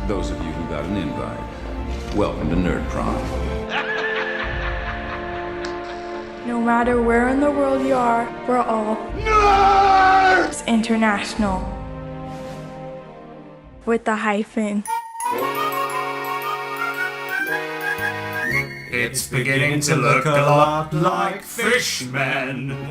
Those of you who got an invite, welcome to Nerd Prom. No matter where in the world you are, we're all Nerds International. With the hyphen. It's beginning to look a lot like Fishman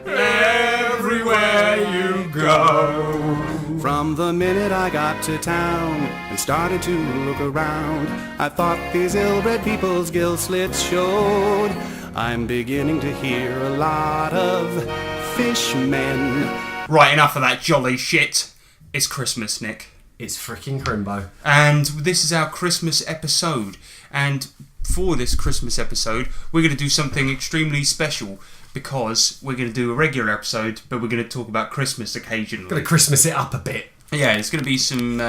everywhere you go. From the minute I got to town and started to look around, I thought these ill-bred people's gill slits showed. I'm beginning to hear a lot of fishmen. Right, enough of that jolly shit. It's Christmas, Nick. It's freaking Crimbo. And this is our Christmas episode. And for this Christmas episode, we're going to do something extremely special because we're going to do a regular episode, but we're going to talk about Christmas occasionally. Going to Christmas it up a bit. Yeah, it's going to be some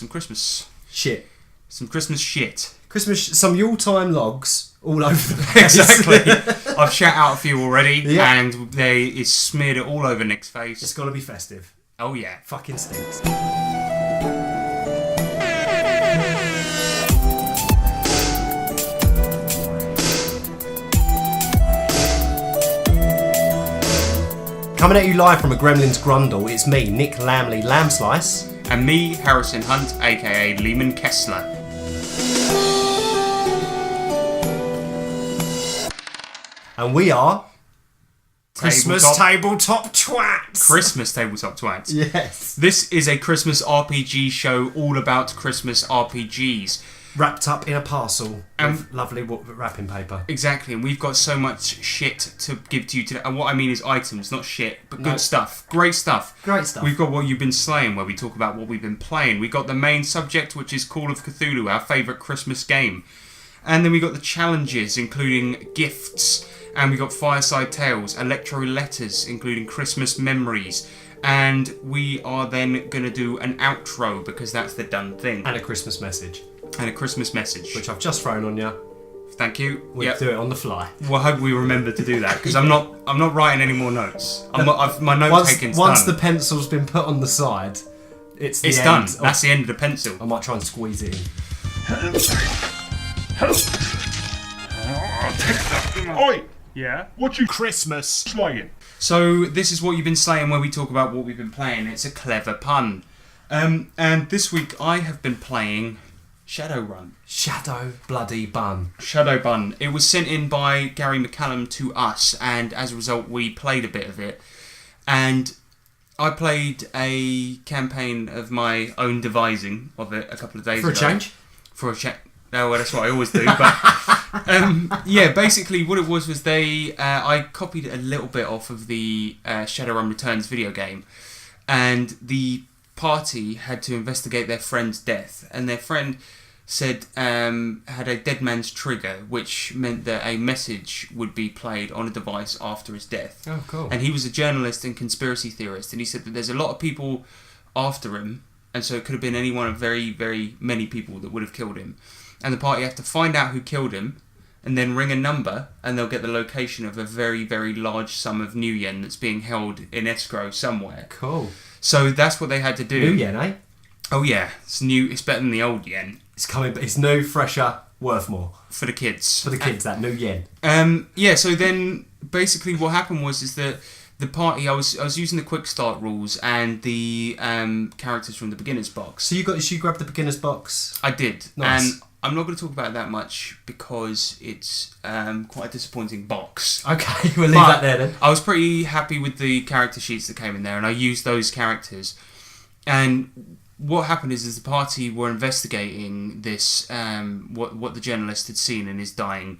Christmas shit. Some Christmas shit. Some Yuletime logs all over the place. Exactly. I've shot out a few already, yeah. And it's smeared it all over Nick's face. It's got to be festive. Oh yeah. Fucking stinks. Coming at you live from a Gremlins Grundle, it's me, Nick Lamley Lamslice. And me, Harrison Hunt, aka Lehman Kessler. And we are Christmas Tabletop Twats. Christmas Tabletop Twats. Yes. This is a Christmas RPG show all about Christmas RPGs. Wrapped up in a parcel with lovely wrapping paper. Exactly, and we've got so much shit to give to you today. And what I mean is items, not shit, but good stuff. Great stuff. Great stuff. We've got What You've Been Slaying, where we talk about what we've been playing. We've got the main subject, which is Call of Cthulhu, our favourite Christmas game. And then we got the challenges, including gifts. And we got Fireside Tales, Electro Letters, including Christmas Memories. And we are then going to do an outro, because that's the done thing. And a Christmas message. And a Christmas message. Which I've just thrown on you. Thank you. We'll do it on the fly. Well, I hope we remember to do that, because I'm not writing any more notes. My note taking's once done. the pencil's been put on the side, it's done. That's the end of the pencil. I might try and squeeze it in. Oi! Yeah? What you Christmas slaying? So this is What You've Been Slaying, where we talk about what we've been playing. It's a clever pun. And this week I have been playing Shadowrun. Shadow bloody bun. Shadowrun. It was sent in by Gary McCallum to us, and as a result we played a bit of it. And I played a campaign of my own devising of it a couple of days ago. For a change? No, well, that's what I always do. But yeah, basically what it was I copied a little bit off of the Shadowrun Returns video game, and the party had to investigate their friend's death, and their friend said had a dead man's trigger, which meant that a message would be played on a device after his death. Oh, cool. And he was a journalist and conspiracy theorist, and he said that there's a lot of people after him, and so it could have been any one of very, very many people that would have killed him. And the party have to find out who killed him, and then ring a number, and they'll get the location of a very, very large sum of new yen that's being held in escrow somewhere. Cool. So that's what they had to do. New yen, eh? Oh yeah, it's new. It's better than the old yen. It's coming. It's new, fresher, worth more for the kids. For the kids, that new yen. Yeah. So then, basically, what happened was that the party. I was using the quick start rules and the characters from the beginner's box. So you grabbed the beginner's box. I did. Nice. And I'm not going to talk about it that much because it's quite a disappointing box. Okay, we'll leave that there then. I was pretty happy with the character sheets that came in there, and I used those characters. And what happened is the party were investigating this, what the journalist had seen in his dying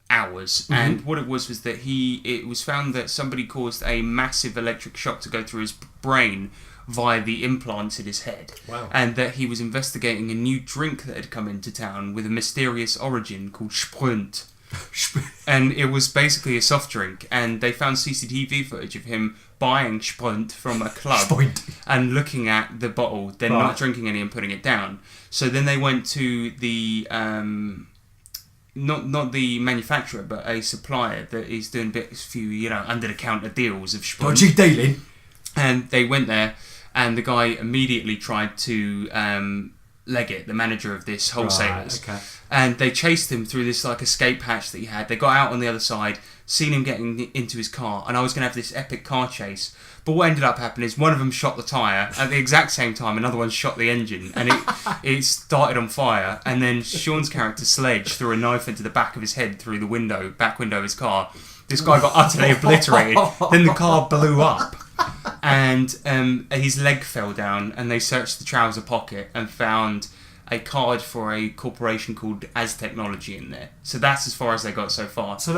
hours. Mm-hmm. And what it was that it was found that somebody caused a massive electric shock to go through his brain via the implants in his head. Wow. And that he was investigating a new drink that had come into town with a mysterious origin called Sprint. And it was basically a soft drink, and they found CCTV footage of him buying Sprint from a club and looking at the bottle, then not drinking any and putting it down. So then they went to the not the manufacturer, but a supplier that is doing few under the counter deals of Sprint. Dodgy dealing. And they went there, and the guy immediately tried to Leggett, the manager of this wholesalers. Right, okay. And they chased him through this like escape hatch that he had. They got out on the other side, seen him getting into his car, and I was going to have this epic car chase. But what ended up happening is one of them shot the tyre at the exact same time, another one shot the engine, and it started on fire. And then Sean's character Sledge threw a knife into the back of his head through the back window of his car. This guy got utterly obliterated. Then the car blew up, and his leg fell down, and they searched the trouser pocket and found a card for a corporation called As Technology in there. So that's as far as they got so far. So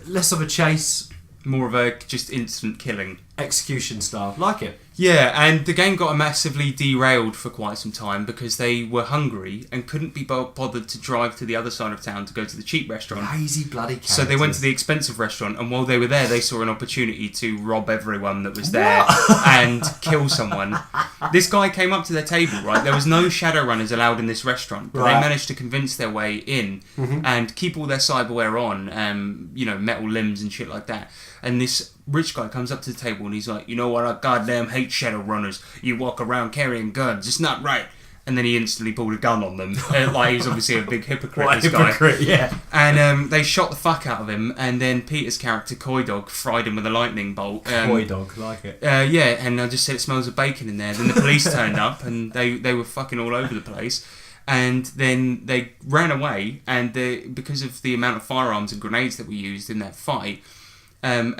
less of a chase, more of a just instant killing. Execution style. Like it. Yeah, and the game got massively derailed for quite some time because they were hungry and couldn't be bothered to drive to the other side of town to go to the cheap restaurant. Lazy bloody characters. So they went to the expensive restaurant, and while they were there, they saw an opportunity to rob everyone that was there and kill someone. This guy came up to their table, right? There was no Shadowrunners allowed in this restaurant, but they managed to convince their way in and keep all their cyberware on, metal limbs and shit like that. And this rich guy comes up to the table and he's like, you know what, I goddamn hate Shadowrunners. You walk around carrying guns. It's not right. And then he instantly pulled a gun on them. Like, he's obviously a big hypocrite, this guy. Yeah. And they shot the fuck out of him, and then Peter's character, Coy Dog, fried him with a lightning bolt. Coy Dog, like it. Yeah, and I just said it smells of bacon in there. Then the police turned up, and they were fucking all over the place. And then they ran away, and because of the amount of firearms and grenades that were used in that fight, a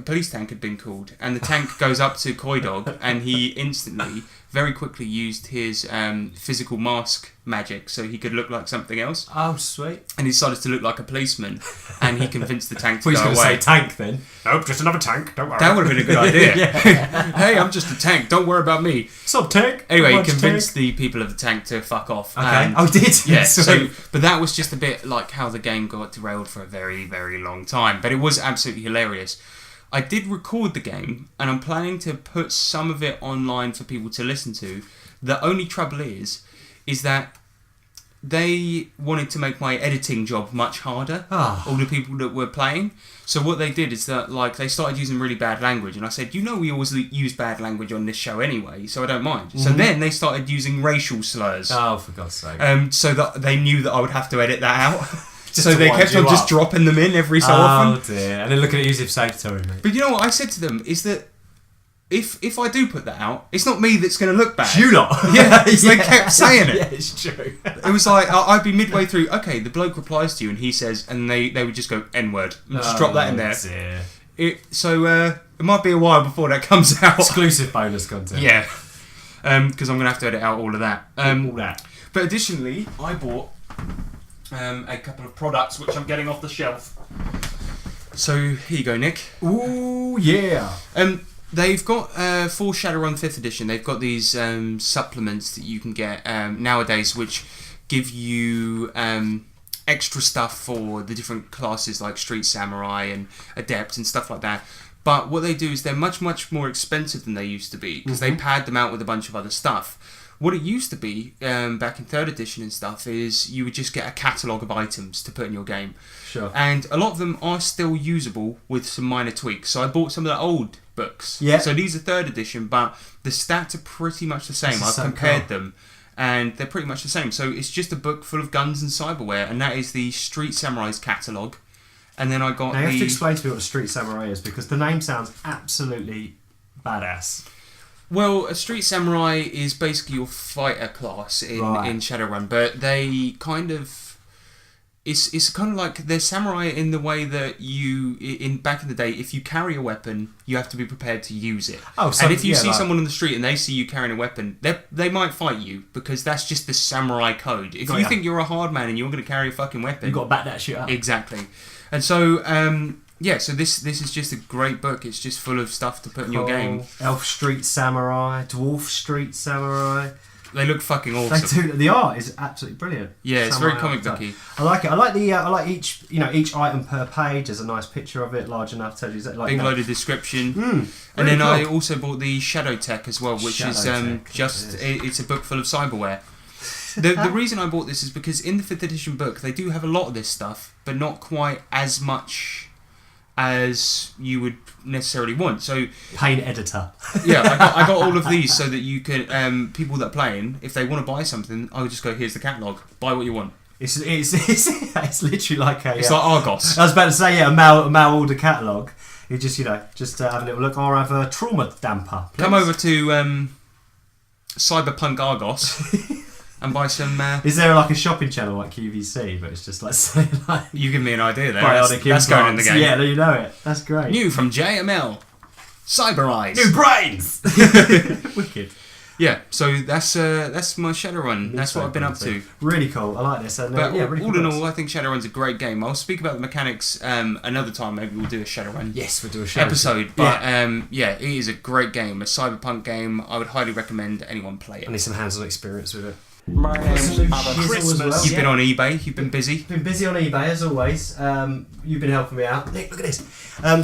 police tank had been called, and the tank goes up to Coy Dog, and he instantly, very quickly used his physical mask magic so he could look like something else. Oh, sweet. And he started to look like a policeman, and he convinced the tank to He's go going to away. say tank then. Nope, just another tank. Don't worry. That would have been a good idea. Hey, I'm just a tank. Don't worry about me. Sup, tank? Anyway, he convinced the people of the tank to fuck off. Okay. And, Did? Yeah. Sweet. But that was just a bit like how the game got derailed for a very, very long time. But it was absolutely hilarious. I did record the game, and I'm planning to put some of it online for people to listen to. The only trouble is that they wanted to make my editing job much harder. All the people that were playing. So what they did is that, like, they started using really bad language, and I said, we always use bad language on this show anyway, so I don't mind. So then they started using racial slurs. Oh, for God's sake. So that they knew that I would have to edit that out. So they kept on just dropping them in every so often. Oh dear. And then looking at you as if saying, sorry, mate. But you know what I said to them is that if I do put that out, it's not me that's going to look bad. You lot. Yeah, they kept saying it. Yeah, it's true. It was like, I'd be midway through, okay, the bloke replies to you and he says, and they would just go, N-word. And just drop that in there. Dear. So it might be a while before that comes out. Exclusive bonus content. Yeah. Because I'm going to have to edit out all of that. All that. But additionally, I bought a couple of products which I'm getting off the shelf. So here you go, Nick. Ooh, yeah. They've got for Shadowrun 5th edition, they've got these supplements that you can get nowadays which give you extra stuff for the different classes like Street Samurai and Adept and stuff like that. But what they do is they're much, much more expensive than they used to be because they pad them out with a bunch of other stuff. What it used to be, back in 3rd edition and stuff, is you would just get a catalogue of items to put in your game. Sure. And a lot of them are still usable with some minor tweaks. So I bought some of the old books. Yeah. So these are 3rd edition, but the stats are pretty much the same. I've compared them, and they're pretty much the same. So it's just a book full of guns and cyberware, and that is the Street Samurai's catalogue. And then I got Now you have to explain to me what a Street Samurai is, because the name sounds absolutely badass. Well, a Street Samurai is basically your fighter class in Shadowrun, but they kind of... It's kind of like they're samurai in the way that back in the day, if you carry a weapon, you have to be prepared to use it. Oh, so, and if you see someone on the street and they see you carrying a weapon, they might fight you because that's just the samurai code. If you think you're a hard man and you're going to carry a fucking weapon... You've got to back that shit up. Exactly. And so... so this is just a great book. It's just full of stuff to put in your game. Elf Street Samurai, Dwarf Street Samurai. They look fucking awesome. They do. The art is absolutely brilliant. Yeah, it's Samurai very comic art. booky. I like it. I like the. I like each item per page. There's a nice picture of it, large enough to tell you that. Like, big load of description. And then I also bought the Shadow Tech as well, which is it's a book full of cyberware. The reason I bought this is because in the 5th edition book they do have a lot of this stuff, but not quite as much as you would necessarily want. So Paint editor. yeah, I got all of these so that you can people that are playing, if they want to buy something, I would just go, here's the catalogue, buy what you want. It's literally like a. It's like Argos. I was about to say a mail order catalogue. You just have a little look. Or have a trauma damper. Please. Come over to Cyberpunk Argos and buy some. Is there like a shopping channel like QVC, but it's just like say like You give me an idea there. bionic That's going in the implants? game. Yeah, you know it. That's great. New from JML, Cyber Eyes. New brains. Wicked. Yeah, so that's my Shadowrun. That's what I've been up to. Really cool. I like this. And, But really all cool in books. all, I think Shadowrun's a great game. I'll speak about the mechanics another time. Maybe we'll do a Shadowrun Yes, we'll do a show episode. But it is a great game, a cyberpunk game. I would highly recommend anyone play I it. need some hands-on experience with it. My name's Christmas. Christmas. You've been on eBay. You've been busy. Been busy on eBay as always. You've been helping me out. Nick, look at this.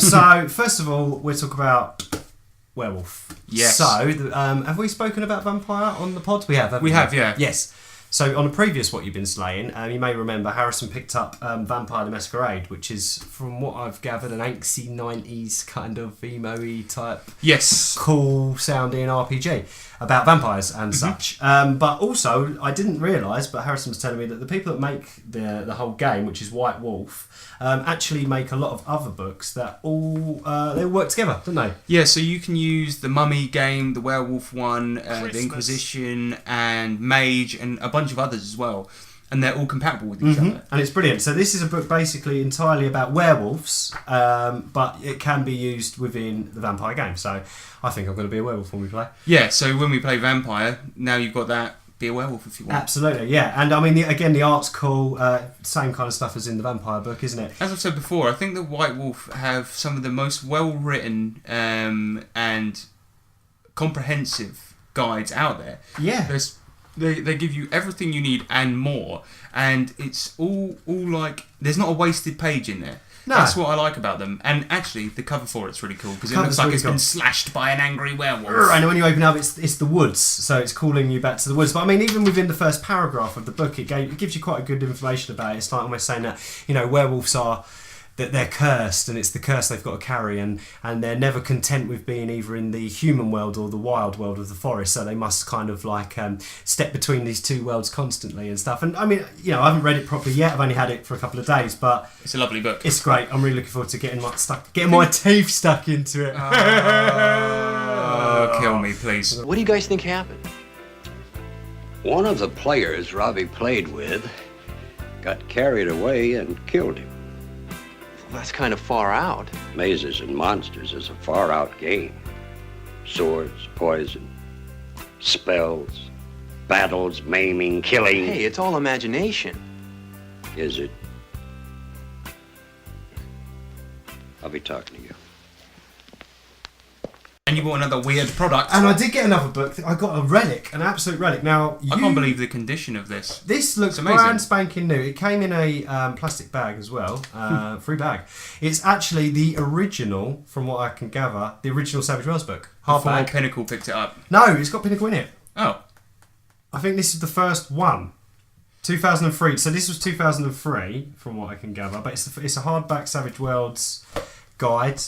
So first of all, we'll talk about werewolf. Yes. So have we spoken about vampire on the pod? We have. Haven't We have, yeah. Yes. So on a previous What You've Been Slaying, you may remember Harrison picked up Vampire the Masquerade, which is, from what I've gathered, an angsty 90s kind of emo-y type Yes. cool sounding RPG about vampires and such. But also, I didn't realise, but Harrison was telling me that the people that make the whole game, which is White Wolf, actually make a lot of other books that all they all work together, don't they? Yeah, so you can use the Mummy game, the Werewolf one, the Christmas. Inquisition, and Mage, and a bunch of others as well. And they're all compatible with each other. And it's brilliant. So this is a book basically entirely about werewolves, but it can be used within the vampire game. So I think I'm going to be a werewolf when we play. Yeah, so when we play Vampire, now you've got that, be a werewolf if you want. Absolutely, yeah. And I mean, again, the art's cool. Same kind of stuff as in the vampire book, isn't it? As I've said before, I think the White Wolf have some of the most well-written and comprehensive guides out there. Yeah. They give you everything you need and more, and it's all like there's not a wasted page in there. No. That's what I like about them. And actually, the cover for it's really cool because it looks like it's been slashed by an angry werewolf. And when you open up, it's the woods, so it's calling you back to the woods. But I mean, even within the first paragraph of the book, it gives you quite a good information about it. It's like almost saying that werewolves are that they're cursed, and it's the curse they've got to carry, and they're never content with being either in the human world or the wild world of the forest. So they must kind of like step between these two worlds constantly and stuff. And I mean, I haven't read it properly yet. I've only had it for a couple of days, but It's a lovely book. it's great. I'm really looking forward to getting my teeth stuck into it. Oh, kill me, please. What do you guys think happened? One of the players Robbie played with got carried away and killed him. Well, that's kind of far out. Mazes and Monsters is a far-out game. Swords, poison, spells, battles, maiming, killing. Hey, it's all imagination. Is it? I'll be talking to you. And you bought another weird product. And I did get another book. I got a relic, an absolute relic. Now, I can't believe the condition of this. This looks It's amazing. brand spanking new. It came in a plastic bag as well, free bag. It's actually the original, from what I can gather, the original Savage Worlds book. Before Hardback. Pinnacle picked it up. No, it's got Pinnacle in it. Oh. I think this is the first one. 2003. So this was 2003, from what I can gather. But it's a hardback Savage Worlds guide.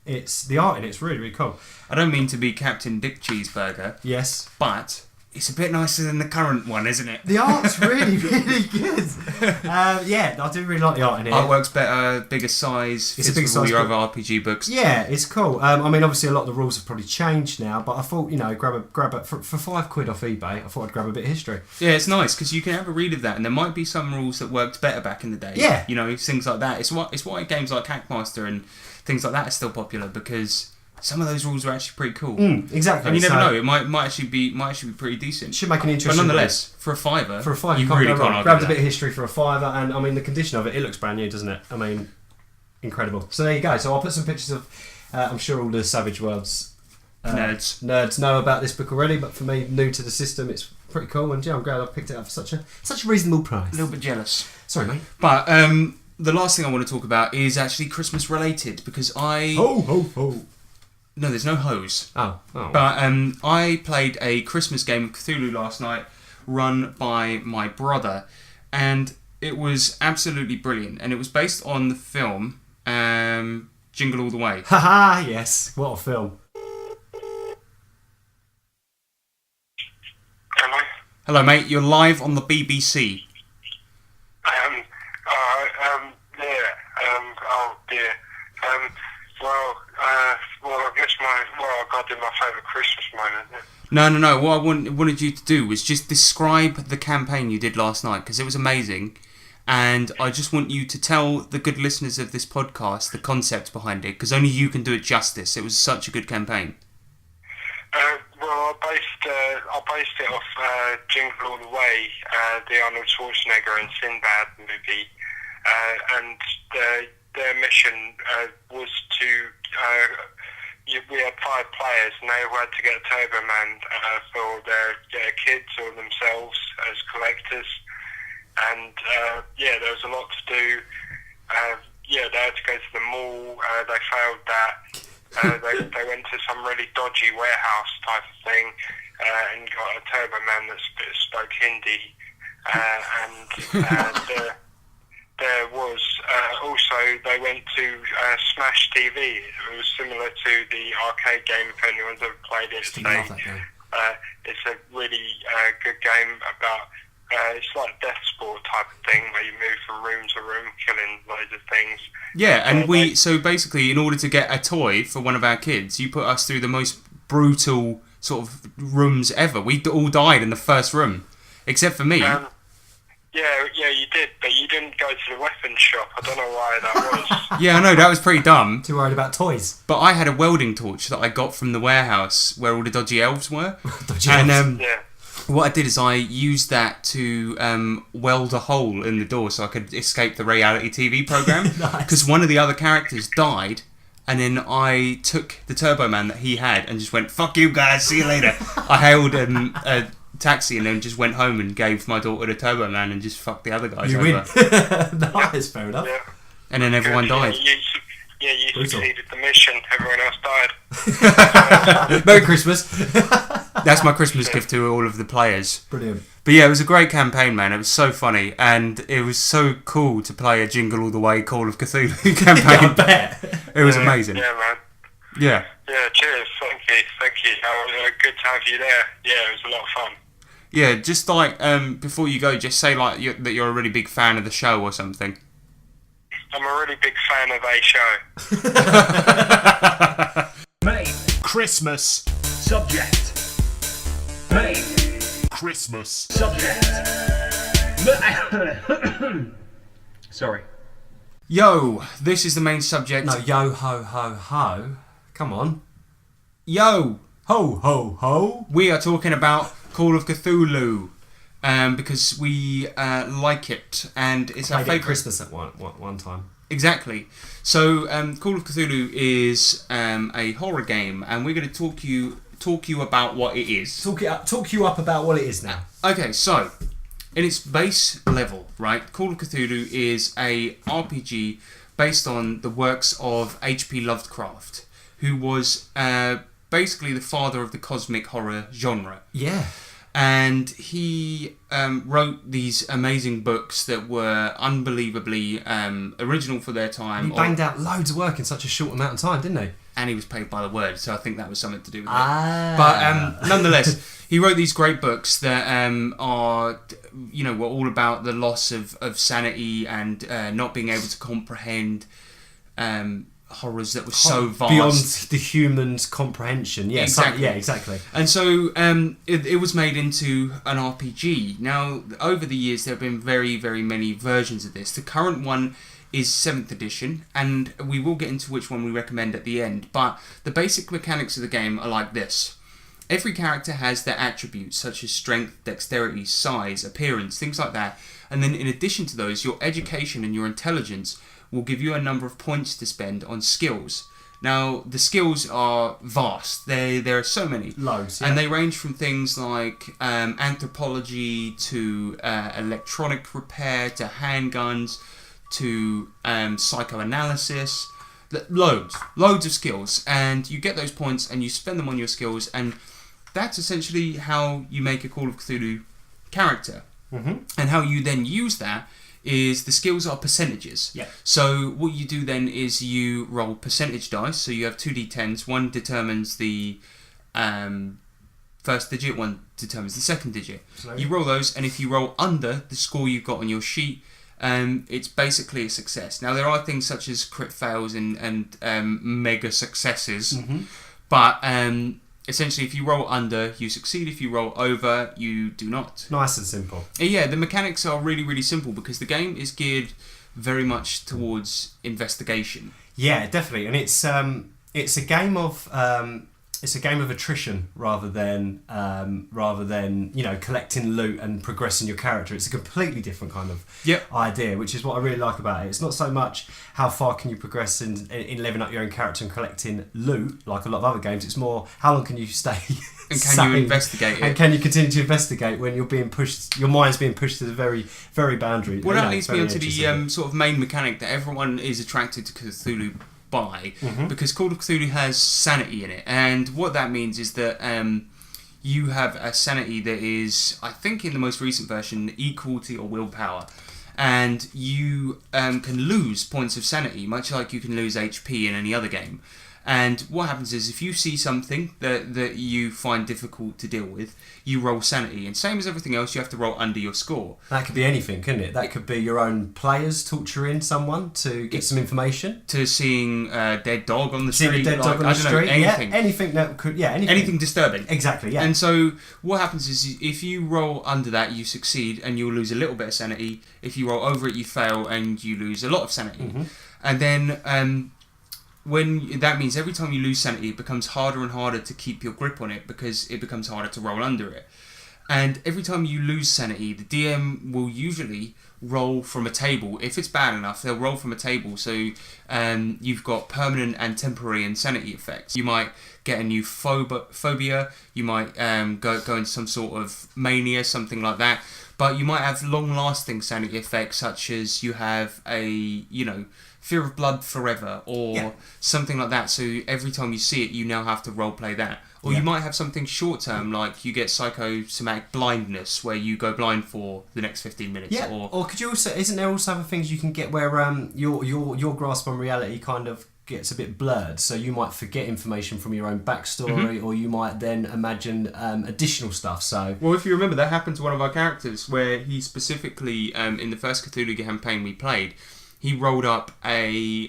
It's the art in it's really, really cool. I don't mean to be Captain Dick Cheeseburger, Yes. but it's a bit nicer than the current one, isn't it? The art's really, really good. Yeah, I do really like the art in it. Artwork's better, bigger size, It's a fits bigger with all size your book. other RPG books. Yeah, it's cool. I mean, obviously, a lot of the rules have probably changed now, but I thought, grab it for £5 off eBay. I thought I'd grab a bit of history. Yeah, it's nice because you can have a read of that, and there might be some rules that worked better back in the day. Yeah. Things like that. It's why games like Hackmaster and things like that are still popular because some of those rules are actually pretty cool. Exactly. And you never So, know, it might actually be pretty decent. Should make an But interesting. nonetheless, for a £5, for a £5, you can't really go can't wrong. argue Grabbed a with bit of that. history for a £5, and I mean the condition of it looks brand new, doesn't it? I mean, incredible. So there you go. So I'll put some pictures of. I'm sure all the Savage Worlds nerds know about this book already, but for me, new to the system, it's pretty cool. And yeah, I'm glad I picked it up for such a reasonable price. A little bit jealous. Sorry, mate. But the last thing I want to talk about is actually Christmas related because Ho ho ho. No, there's no hose. Oh. But I played a Christmas game of Cthulhu last night run by my brother, and it was absolutely brilliant. And it was based on the film Jingle All the Way. Haha, yes. What a film. Hello? Hello, mate. You're live on the BBC. Oh dear. I guess I got to do my favourite Christmas moment. Yeah. No. What I wanted you to do was just describe the campaign you did last night, because it was amazing. And I just want you to tell the good listeners of this podcast the concept behind it, because only you can do it justice. It was such a good campaign. I based it off Jingle All the Way, the Arnold Schwarzenegger and Sinbad movie, and their mission was to. We had 5 players, and they had to get a Turbo Man for their kids or themselves as collectors. And there was a lot to do. They had to go to the mall. They failed that. They went to some really dodgy warehouse type of thing and got a Turbo Man that spoke Hindi. There was also, they went to Smash TV. It was similar to the arcade game, if anyone's ever played it. It's a really good game about, it's like Death Sport type of thing, where you move from room to room, killing loads of things. Yeah, and so basically, in order to get a toy for one of our kids, you put us through the most brutal sort of rooms ever. We all died in the first room, except for me. Yeah, you did, but you didn't go to the weapons shop. I don't know why that was. Yeah, I know, that was pretty dumb. Too worried about toys. But I had a welding torch that I got from the warehouse where all the dodgy elves were. What I did is I used that to weld a hole in the door so I could escape the reality TV program. Because one of the other characters died, and then I took the Turbo Man that he had and just went, "Fuck you guys, see you later." I hailed a taxi and then just went home and gave my daughter the Turbo Man and just fucked the other guys over. Win. Nice, fair enough. Yeah. And then everyone died. You succeeded the mission. Everyone else died. Merry Christmas. That's my Christmas gift to all of the players. Brilliant. But yeah, it was a great campaign, man. It was so funny, and it was so cool to play a Jingle All the Way Call of Cthulhu campaign. I bet. It was amazing. Yeah, man. Yeah. Yeah, cheers. Thank you. Good to have you there. Yeah, it was a lot of fun. Yeah, just like before you go, just say like that you're a really big fan of the show or something. I'm a really big fan of a show. Main. Christmas. Subject. Main. Christmas. Subject. Sorry. Yo, this is the main subject. No, yo ho ho ho. Come on. Yo, Ho ho ho. we are talking about Call of Cthulhu. Because we like it, and it's our favourite. Christmas at one time. Exactly. So, Call of Cthulhu is a horror game, and we're going to talk you about what it is. Talk you up about what it is now. Okay, so in its base level, right? Call of Cthulhu is a RPG based on the works of H.P. Lovecraft, who was basically the father of the cosmic horror genre. Yeah. And he wrote these amazing books that were unbelievably original for their time. He banged out loads of work in such a short amount of time, didn't he? And he was paid by the word, so I think that was something to do with it. Ah. But nonetheless, he wrote these great books that are, were all about the loss of sanity and not being able to comprehend horrors that were so vast. Beyond the human's comprehension. Yeah, exactly. Exactly. And so it was made into an RPG. Now, over the years, there have been very, very many versions of this. The current one is 7th edition, and we will get into which one we recommend at the end. But the basic mechanics of the game are like this. Every character has their attributes, such as strength, dexterity, size, appearance, things like that. And then in addition to those, your education and your intelligence will give you a number of points to spend on skills. Now, the skills are vast. There are so many. Loads, yeah. And they range from things like anthropology to electronic repair to handguns to psychoanalysis. Loads of skills. And you get those points and you spend them on your skills. And that's essentially how you make a Call of Cthulhu character. Mm-hmm. And how you then use that is the skills are percentages. Yeah. So what you do then is you roll percentage dice. So you have 2d10s. One determines the first digit, one determines the second digit. Absolutely. You roll those, and if you roll under the score you've got on your sheet, it's basically a success. Now there are things such as crit fails and mega successes, but essentially if you roll under, you succeed. If you roll over, you do not. Nice and simple. Yeah, the mechanics are really, really simple because the game is geared very much towards investigation. Yeah, definitely, and it's a game of attrition rather than collecting loot and progressing your character. It's a completely different kind of idea, which is what I really like about it. It's not so much how far can you progress in living up your own character and collecting loot like a lot of other games. It's more how long can you stay and can you investigate it, and can you continue to investigate when you're being pushed, your mind's being pushed to the very, very boundary. Well, that leads me on to the sort of main mechanic that everyone is attracted to Cthulhu by, because Call of Cthulhu has sanity in it, and what that means is that you have a sanity that is, I think in the most recent version, equal to your willpower, and you can lose points of sanity much like you can lose HP in any other game. And what happens is if you see something that you find difficult to deal with, you roll sanity. And same as everything else, you have to roll under your score. That could be anything, couldn't it? That could be your own players torturing someone to get some information. To seeing a dead dog on the street. Seeing a dead dog on the street. Anything. Yeah, anything that could... Yeah, anything disturbing. Exactly, yeah. And so what happens is if you roll under that, you succeed and you'll lose a little bit of sanity. If you roll over it, you fail and you lose a lot of sanity. And then... when that means every time you lose sanity, it becomes harder and harder to keep your grip on it because it becomes harder to roll under it. And every time you lose sanity, the DM will usually roll from a table. If it's bad enough, they'll roll from a table. So you've got permanent and temporary insanity effects. You might get a new phobia. You might go into some sort of mania, something like that. But you might have long-lasting sanity effects, such as you have a, fear of blood forever or something like that. So every time you see it, you now have to roleplay that. Or you might have something short term, like you get psychosomatic blindness, where you go blind for the next 15 minutes. Yeah. Or could you also? Isn't there also other things you can get where your grasp on reality kind of gets a bit blurred? So you might forget information from your own backstory, or you might then imagine additional stuff. So well, if you remember, that happened to one of our characters, where he specifically in the first Cthulhu campaign we played. He rolled up a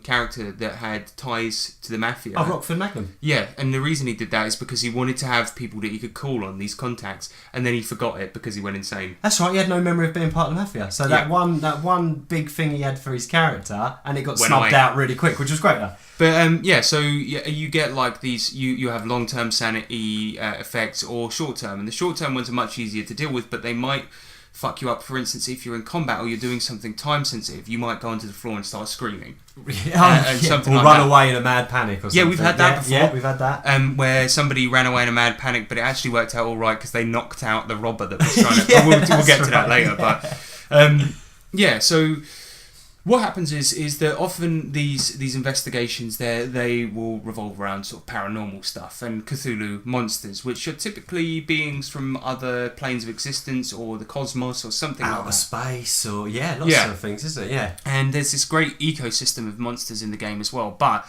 character that had ties to the mafia. Oh, Rockford Magnum. Yeah, and the reason he did that is because he wanted to have people that he could call on, these contacts, and then he forgot it because he went insane. That's right, he had no memory of being part of the mafia. So that one big thing he had for his character, and it got snubbed out really quick, which was great though. But so you get like these, you have long-term sanity effects or short-term, and the short-term ones are much easier to deal with, but they might fuck you up. For instance, if you're in combat or you're doing something time sensitive, you might go onto the floor and start screaming. Something or like run away in a mad panic or something. Yeah, we've had that before. Yeah, we've had that. Where somebody ran away in a mad panic, but it actually worked out all right because they knocked out the robber that was trying to... we'll get to that later. But so... what happens is that often these investigations they will revolve around sort of paranormal stuff and Cthulhu monsters, which are typically beings from other planes of existence or the cosmos or something like that. Outer space or lots of things, isn't it? Yeah. And there's this great ecosystem of monsters in the game as well. But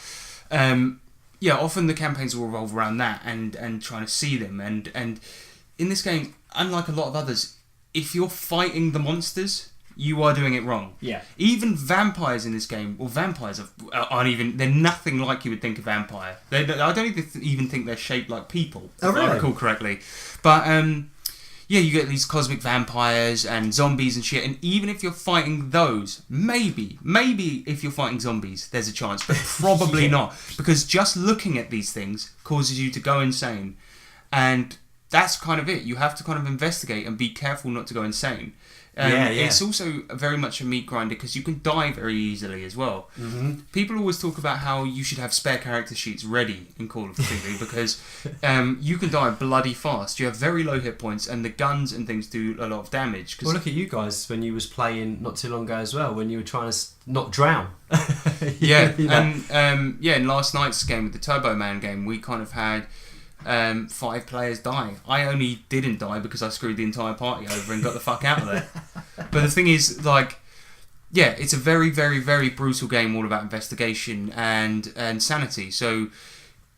often the campaigns will revolve around that and trying to see them. And in this game, unlike a lot of others, if you're fighting the monsters, you are doing it wrong. Yeah. Even vampires in this game, vampires aren't even... They're nothing like you would think a vampire. I don't even think they're shaped like people. Oh, really? If I recall correctly. But, you get these cosmic vampires and zombies and shit, and even if you're fighting those, maybe if you're fighting zombies, there's a chance, but probably not. Because just looking at these things causes you to go insane. And that's kind of it. You have to kind of investigate and be careful not to go insane. It's also very much a meat grinder because you can die very easily as well. Mm-hmm. People always talk about how you should have spare character sheets ready in Call of Cthulhu because you can die bloody fast. You have very low hit points and the guns and things do a lot of damage. Well, look at you guys when you was playing not too long ago as well, when you were trying to not drown. And in last night's game with the Turbo Man game, we kind of had... 5 players die. I only didn't die because I screwed the entire party over and got the fuck out of there. But the thing is, like, yeah, it's a very, very, very brutal game all about investigation and sanity. So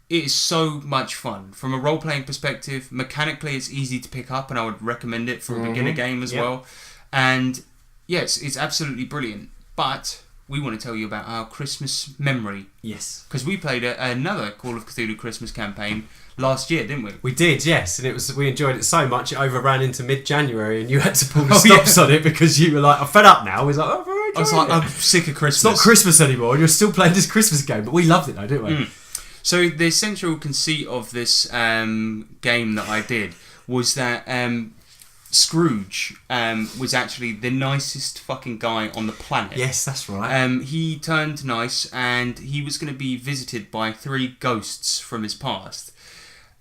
it is so much fun. From a role-playing perspective, mechanically it's easy to pick up, and I would recommend it for a beginner game as well. And yes, it's absolutely brilliant. But we want to tell you about our Christmas memory. Yes. Because we played another Call of Cthulhu Christmas campaign last year, didn't we? We did, yes, and we enjoyed it so much it overran into mid-January, and you had to pull the stops on it because you were like, I'm fed up now. I was like, I'm sick of Christmas. It's not Christmas anymore, and you're still playing this Christmas game, but we loved it though, didn't we? So the central conceit of this game that I did was that Scrooge was actually the nicest fucking guy on the planet. Yes, that's right. He turned nice, and he was going to be visited by 3 ghosts from his past.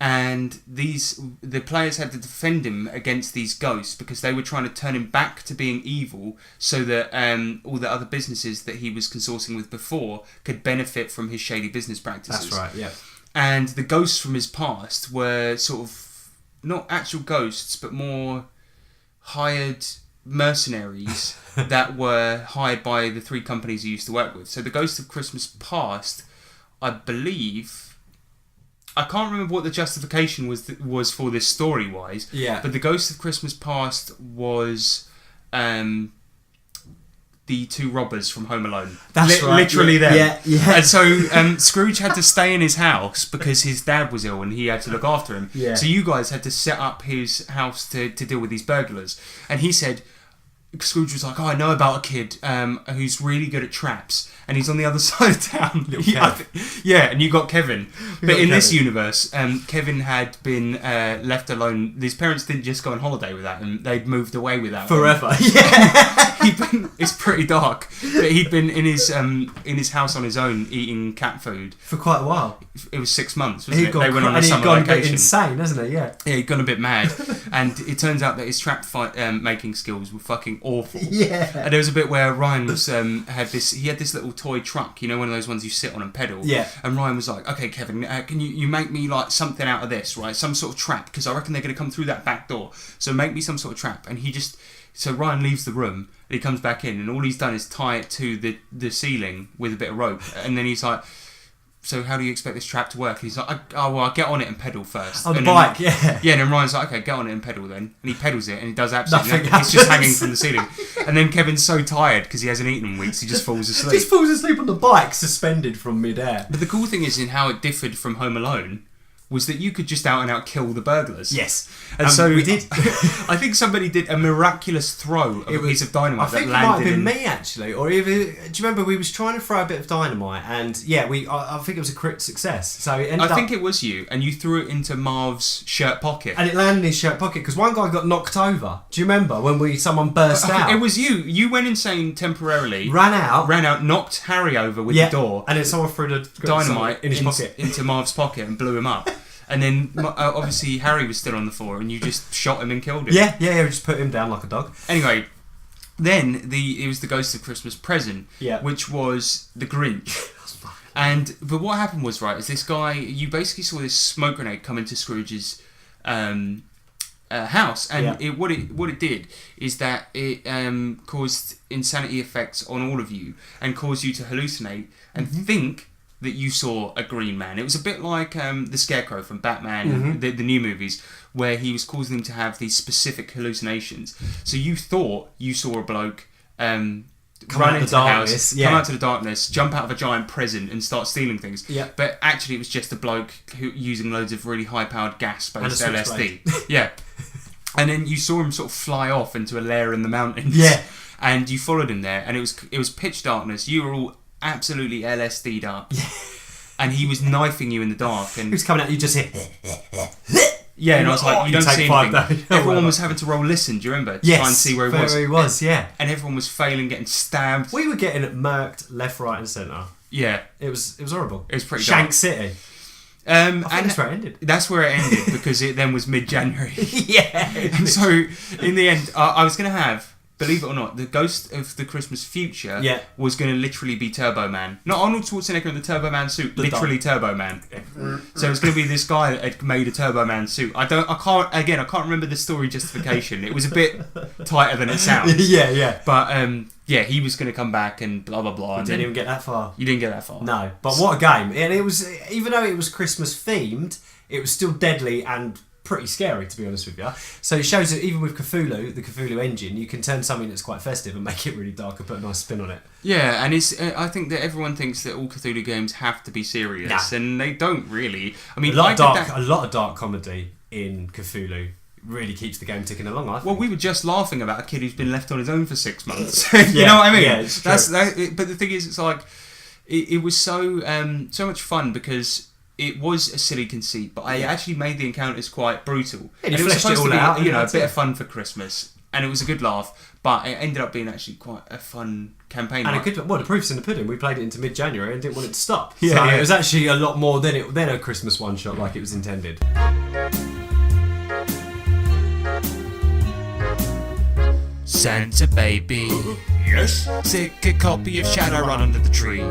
And the players had to defend him against these ghosts because they were trying to turn him back to being evil, so that all the other businesses that he was consorting with before could benefit from his shady business practices. That's right, yeah. And the ghosts from his past were sort of not actual ghosts, but more hired mercenaries that were hired by the 3 companies he used to work with. So the Ghost of Christmas Past, I believe, I can't remember what the justification was for this story-wise. Yeah. But the Ghost of Christmas Past was the 2 robbers from Home Alone. That's right. Literally them. Yeah. And so Scrooge had to stay in his house because his dad was ill and he had to look after him. Yeah. So you guys had to set up his house to deal with these burglars. And he said, Scrooge was like, I know about a kid who's really good at traps, and he's on the other side of town. And you got Kevin. But in this universe, Kevin had been left alone. His parents didn't just go on holiday without him; they'd moved away without him. Forever. Yeah. It's pretty dark, but he'd been in his house on his own eating cat food for quite a while. It was 6 months, wasn't it? They went on a summer vacation. vacation. A bit insane, hasn't it? Yeah. Yeah, he'd gone a bit mad, and it turns out that his trap making skills were fucking awful. Yeah. And there was a bit where Ryan was had this little toy truck, you know, one of those ones you sit on and pedal. Yeah. And Ryan was like, "Okay, Kevin, can you make me like something out of this, right? Some sort of trap, because I reckon they're going to come through that back door. So make me some sort of trap." And so Ryan leaves the room, and he comes back in, and all he's done is tie it to the ceiling with a bit of rope, and then he's like, "So how do you expect this trap to work?" And he's like, I'll get on it and pedal first. On the bike, yeah. Yeah, and then Ryan's like, "Okay, get on it and pedal then." And he pedals it, and he does absolutely Nothing nothing. It's just hanging from the ceiling. And then Kevin's so tired because he hasn't eaten in weeks, he just falls asleep. Just falls asleep on the bike, suspended from midair. But the cool thing is in how it differed from Home Alone was that you could just out and out kill the burglars. Yes. And so we did. I think somebody did a miraculous throw of a piece of dynamite that landed. I think it might have been me actually, or even, do you remember we was trying to throw a bit of dynamite, and yeah, I think it was a crit success. So it ended I think it was you, and you threw it into Marv's shirt pocket, and it landed in his shirt pocket because one guy got knocked over. Do you remember when someone burst out? It was you. You went insane temporarily. Ran out, knocked Harry over with the door, and then someone threw the dynamite in his pocket into Marv's pocket and blew him up. And then obviously Harry was still on the floor, and you just shot him and killed him. Yeah, we just put him down like a dog. Anyway, then it was the Ghost of Christmas Present, which was the Grinch. But what happened was, right, is this guy, you basically saw this smoke grenade come into Scrooge's house, and what it did is that it caused insanity effects on all of you and caused you to hallucinate and think that you saw a green man. It was a bit like the Scarecrow from Batman, the new movies, where he was causing them to have these specific hallucinations. So you thought you saw a bloke run into the house, come out to the darkness, jump out of a giant present and start stealing things. Yeah. But actually it was just a bloke using loads of really high-powered gas-based LSD. Yeah. And then you saw him sort of fly off into a lair in the mountains. Yeah. And you followed him there, and it was pitch darkness. You were all absolutely LSD'd up. And he was knifing you in the dark, and he was coming at you, just here. Yeah, and I was like, you don't see anything. Days. Everyone was having to roll listen, do you remember? To try and see where he was. Where he was, yeah. And everyone was failing, getting stabbed. We were getting murked left, right and centre. Yeah. It was horrible. It was pretty Shank dark. City. I think that's where it ended. That's where it ended, because it then was mid-January. Yeah. And so, in the end, I was going to have believe it or not, the Ghost of the Christmas Future Yeah. was going to literally be Turbo Man. Not Arnold Schwarzenegger in the Turbo Man suit, literally Turbo Man. So it's going to be this guy that had made a Turbo Man suit. I can't remember the story justification. It was a bit tighter than it sounds. yeah. But yeah, he was going to come back and blah blah blah. You didn't even get that far. You didn't get that far. No, but what a game! And it was, even though it was Christmas themed, it was still deadly and pretty scary, to be honest with you. So it shows that even with Cthulhu, the Cthulhu engine, you can turn something that's quite festive and make it really dark and put a nice spin on it. Yeah, and it's. I think that everyone thinks that all Cthulhu games have to be serious, and they don't really. I mean, a lot of dark comedy in Cthulhu really keeps the game ticking along. I think. Well, we were just laughing about a kid who's been left on his own for 6 months. You know what I mean? Yeah, it's true. But the thing is, it's like it was so much fun because it was a silly conceit, but I actually made the encounters quite brutal. And it was supposed to be, out, a bit of fun for Christmas, and it was a good laugh. But it ended up being actually quite a fun campaign. And the proof's in the pudding. We played it into mid-January and didn't want it to stop. Yeah, so yeah. It was actually a lot more than a Christmas one-shot like it was intended. Santa baby, Yes? stick a copy of Shadowrun under the tree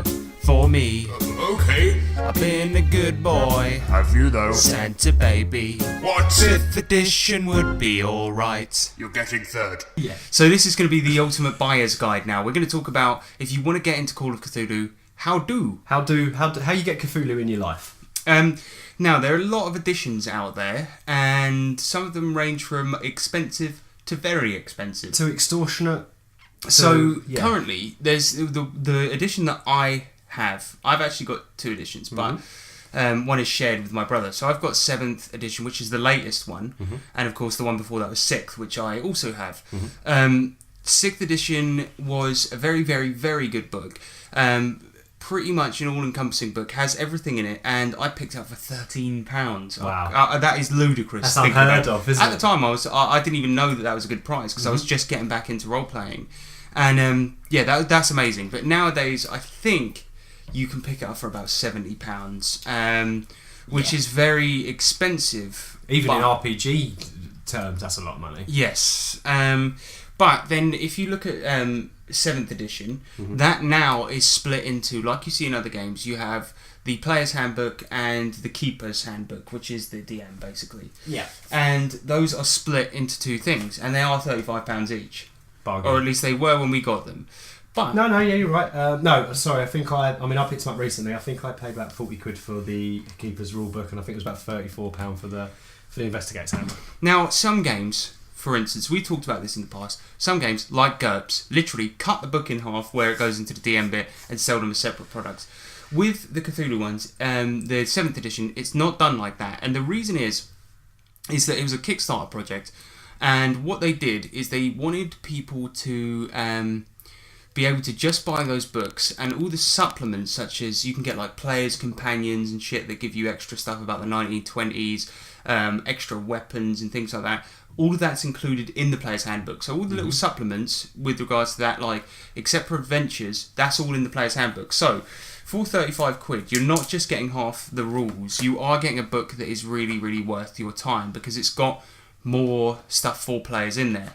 for me. Okay. I've been a good boy. Have you, though? Santa baby, What? 5th edition would be alright. You're getting third. Yeah. So this is going to be the ultimate buyer's guide now. We're going to talk about, if you want to get into Call of Cthulhu, how you get Cthulhu in your life. Now, there are a lot of editions out there, and some of them range from expensive to very expensive. To extortionate. Currently, there's the edition that I have. I've actually got 2 editions, but one is shared with my brother. So I've got 7th edition, which is the latest one, and of course the one before that was 6th, which I also have. 6th edition was a very, very, very good book. Pretty much an all-encompassing book, has everything in it, and I picked it up for £13. Wow, that is ludicrous. That's unheard of, isn't it? At the time, I didn't even know that was a good price because I was just getting back into role playing, and that's amazing. But nowadays, I think you can pick it up for about £70, which is very expensive. Even in RPG terms, that's a lot of money. Yes, but then if you look at 7th edition, that now is split into, like you see in other games, you have the player's handbook and the keeper's handbook, which is the DM basically. Yeah. And those are split into 2 things, and they are £35 each. Bargain. Or at least they were when we got them. But No, yeah, you're right. No, sorry, I think I picked them up recently. I think I paid about 40 quid for the keeper's rulebook, and I think it was about £34 for the investigator's handbook. Now, some games, for instance, we talked about this in the past, some games, like GURPS, literally cut the book in half where it goes into the DM bit and sell them as separate products. With the Cthulhu ones, the 7th edition, it's not done like that. And the reason is that it was a Kickstarter project, and what they did is they wanted people to be able to just buy those books, and all the supplements, such as you can get like players' companions and shit that give you extra stuff about the 1920s, extra weapons and things like that. All of that's included in the player's handbook. So all the little supplements with regards to that, like, except for adventures, that's all in the player's handbook. So for 35 quid, you're not just getting half the rules. You are getting a book that is really, really worth your time because it's got more stuff for players in there.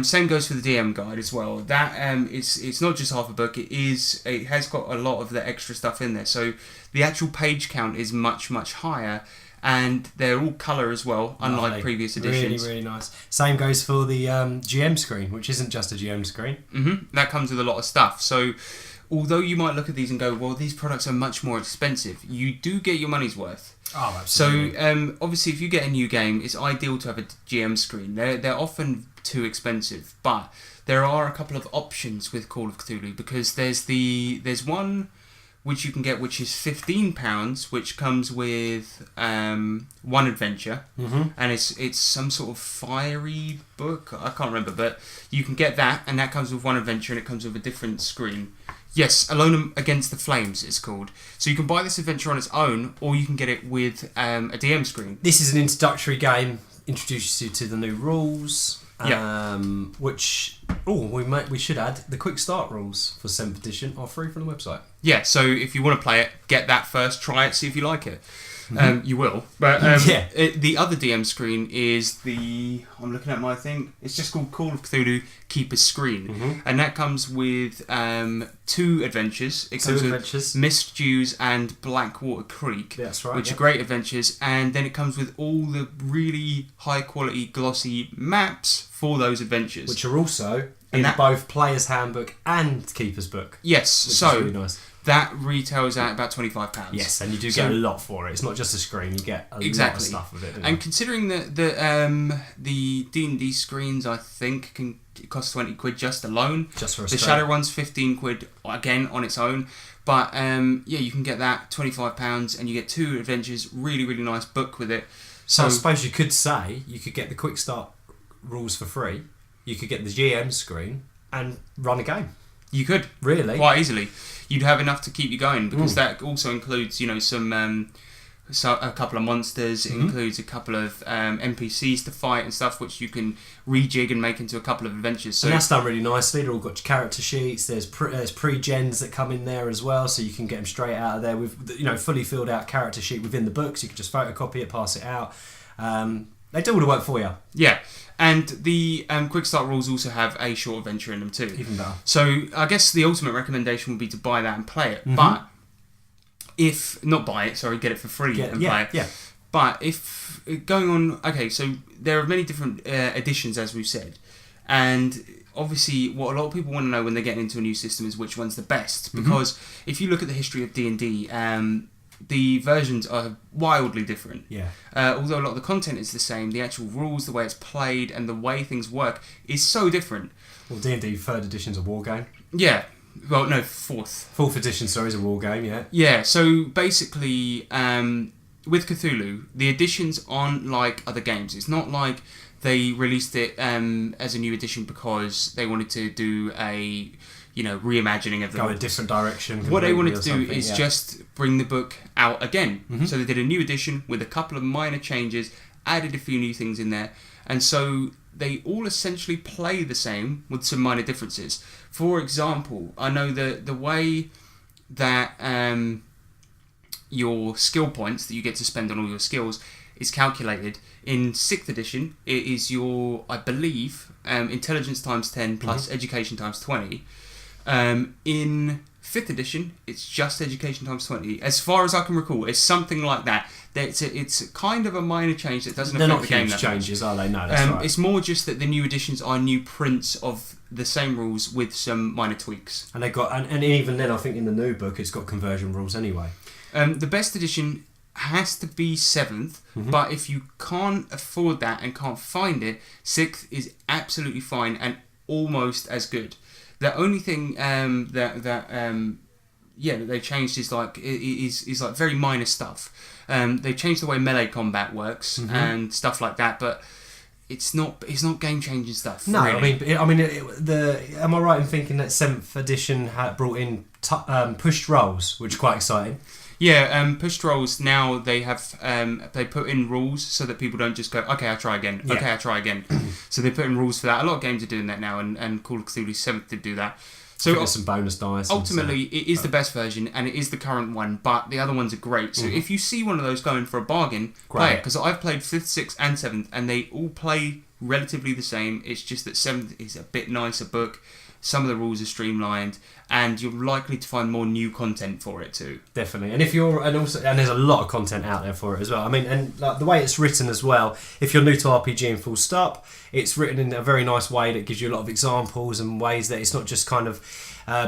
Same goes for the DM guide as well. That it's not just half a book. It has got a lot of the extra stuff in there. So the actual page count is much, much higher. And they're all colour as well, unlike Lovely. previous editions. Really, really nice. Same goes for the GM screen, which isn't just a GM screen. That comes with a lot of stuff. So, although you might look at these and go, well, these products are much more expensive, you do get your money's worth. Oh, absolutely. So, obviously, if you get a new game, it's ideal to have a GM screen. They're often too expensive, but there are a couple of options with Call of Cthulhu, because there's one which you can get, which is £15, which comes with one adventure, and it's some sort of fiery book. I can't remember, but you can get that, and that comes with one adventure, and it comes with a different screen. Yes, Alone Against the Flames, it's called. So you can buy this adventure on its own, or you can get it with a DM screen. This is an introductory game, introduces you to the new rules. Which we should add, the quick start rules for 7th edition are free from the website. Yeah, so if you want to play it, get that first, try it, see if you like it. You will. But Yeah. the other DM screen is I'm looking at my thing. It's just called Call of Cthulhu Keeper's Screen. And that comes with 2 adventures. It comes with Mist Dews and Blackwater Creek. That's right. Which are great adventures. And then it comes with all the really high quality glossy maps for those adventures. Which are also in both Player's Handbook and Keeper's Book. Yes. Which so is really nice. That retails at about £25. Yes, and you do get a lot for it. It's not just a screen; you get a lot of stuff with it. And considering that the D&D screens, I think, can cost £20 just alone. Just for a the Shadow one's £15 again on its own. But yeah, you can get that £25, and you get 2 adventures. Really, really nice book with it. So I suppose you could say you could get the Quick Start rules for free. You could get the GM screen and run a game. You could really quite easily. You'd have enough to keep you going because that also includes, some a couple of monsters. It includes a couple of NPCs to fight and stuff, which you can rejig and make into a couple of adventures. So and that's done really nicely. They've all got character sheets. There's pre-gens that come in there as well, so you can get them straight out of there with fully filled out character sheet within the books. You can just photocopy it, pass it out. They do all the work for you. Yeah. And the Quick Start rules also have a short adventure in them too. Even better. So I guess the ultimate recommendation would be to buy that and play it. But if not buy it, sorry, get it for free and play it. Yeah. But if going on, okay, so there are many different editions, as we've said, and obviously what a lot of people want to know when they're getting into a new system is which one's the best. Because if you look at the history of D&D, the versions are wildly different. Yeah. Although a lot of the content is the same, the actual rules, the way it's played, and the way things work is so different. Well, D&D 3rd edition's a war game. Yeah. Well, no, 4th. 4th edition, sorry, is a war game, yeah. Yeah, so basically, with Cthulhu, the editions aren't like other games. It's not like they released it as a new edition because they wanted to do a reimagining of the go a different direction. What they wanted to do is just bring the book out again. So they did a new edition with a couple of minor changes, added a few new things in there, and so they all essentially play the same with some minor differences. For example, I know the way that your skill points that you get to spend on all your skills is calculated. In 6th edition, it is your, I believe, intelligence times 10 plus education times 20. In 5th edition, it's just education times 20. As far as I can recall, it's something like that. It's kind of a minor change that doesn't affect the game that much. They're not huge changes, are they? No, that's right. It's more just that the new editions are new prints of the same rules with some minor tweaks. And they got, and even then, I think in the new book, it's got conversion rules anyway. The best edition has to be 7th, but if you can't afford that and can't find it, 6th is absolutely fine and almost as good. The only thing that they changed is like very minor stuff. They changed the way melee combat works and stuff like that, but it's not game changing stuff. No, really. Am I right in thinking that 7th edition had brought in pushed rolls, which is quite exciting? Yeah, pushed rolls now they have they put in rules so that people don't just go, okay, I'll try again. Yeah. Okay, I'll try again. So they put in rules for that. A lot of games are doing that now, and Call of Cthulhu 7th did do that. So there's some bonus dice. Ultimately, it is the best version, and it is the current one, but the other ones are great. So if you see one of those going for a bargain, play it. Because I've played 5th, 6th, and 7th, and they all play relatively the same. It's just that 7th is a bit nicer book. Some of the rules are streamlined, and you're likely to find more new content for it too. Definitely, and there's a lot of content out there for it as well. I mean, and like the way it's written as well. If you're new to RPG and full stop, it's written in a very nice way that gives you a lot of examples and ways that it's not just kind of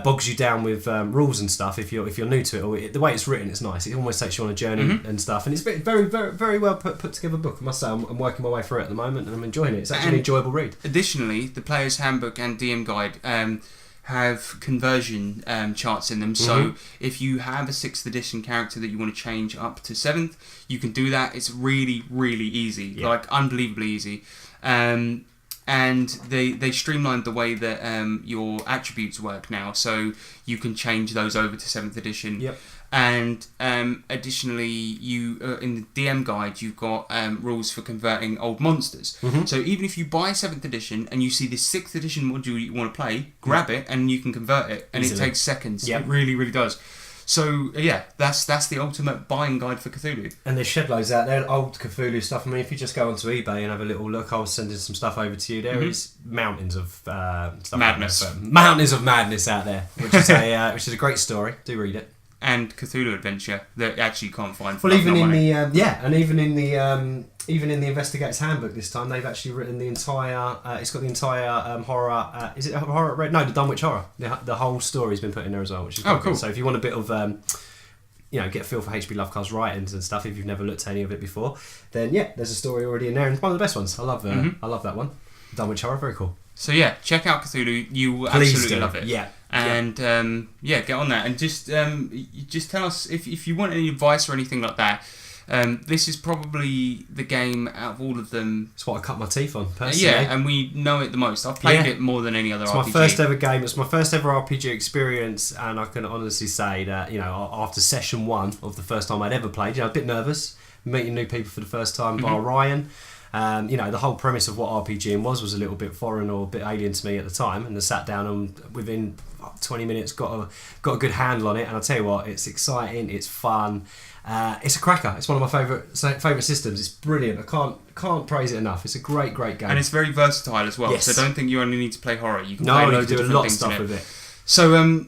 bogs you down with rules and stuff. If you're new to it, or the way it's written, it's nice. It almost takes you on a journey and stuff, and it's very, very, very well put together book. I must say, I'm working my way through it at the moment, and I'm enjoying it. It's actually an enjoyable read. Additionally, the Player's Handbook and DM Guide have conversion charts in them. So if you have a 6th edition character that you want to change up to 7th, you can do that. It's really, really easy, like unbelievably easy. And they streamlined the way that your attributes work now, so you can change those over to 7th edition. Yep. And additionally, you in the DM guide, you've got rules for converting old monsters. So even if you buy 7th edition and you see the 6th edition module you want to play, grab it and you can convert it, and easily. it takes seconds. Yep. It really, really does. So yeah, that's the ultimate buying guide for Cthulhu. And there's shed loads out there, old Cthulhu stuff. I mean, if you just go onto eBay and have a little look, I was sending some stuff over to you. There is mountains of stuff Madness. out there, mountains of madness out there, which is a great story. Do read it. And Cthulhu Adventure that actually you can't find. For Well, even in money. even in the Investigator's Handbook this time, they've actually written the entire. It's got the entire horror. Is it a horror? No, the Dunwich Horror. The whole story's been put in there as well, which is quite cool. good. So if you want a bit of get a feel for H.P. Lovecraft's writings and stuff, if you've never looked at any of it before, then yeah, there's a story already in there, and it's one of the best ones. I love that one. Dunwich Horror, very cool. So yeah, check out Cthulhu. You will Please absolutely do. love it. Yeah. And get on that, and just tell us if you want any advice or anything like that. This is probably the game out of all of them. It's what I cut my teeth on, personally. Yeah, and we know it the most. I've played it more than any other RPG. It's my first ever game. It's my first ever RPG experience, and I can honestly say that, after session 1 of the first time I'd ever played, I was a bit nervous, meeting new people for the first time, bar Ryan. The whole premise of what RPGing was a little bit foreign or a bit alien to me at the time, and I sat down and within 20 minutes got a good handle on it. And I'll tell you what, it's exciting, it's fun, it's a cracker. It's one of my favourite systems. It's brilliant. I can't praise it enough. It's a great game, and it's very versatile as well. Yes. So don't think you only need to play horror. You can play do a lot of stuff with it. So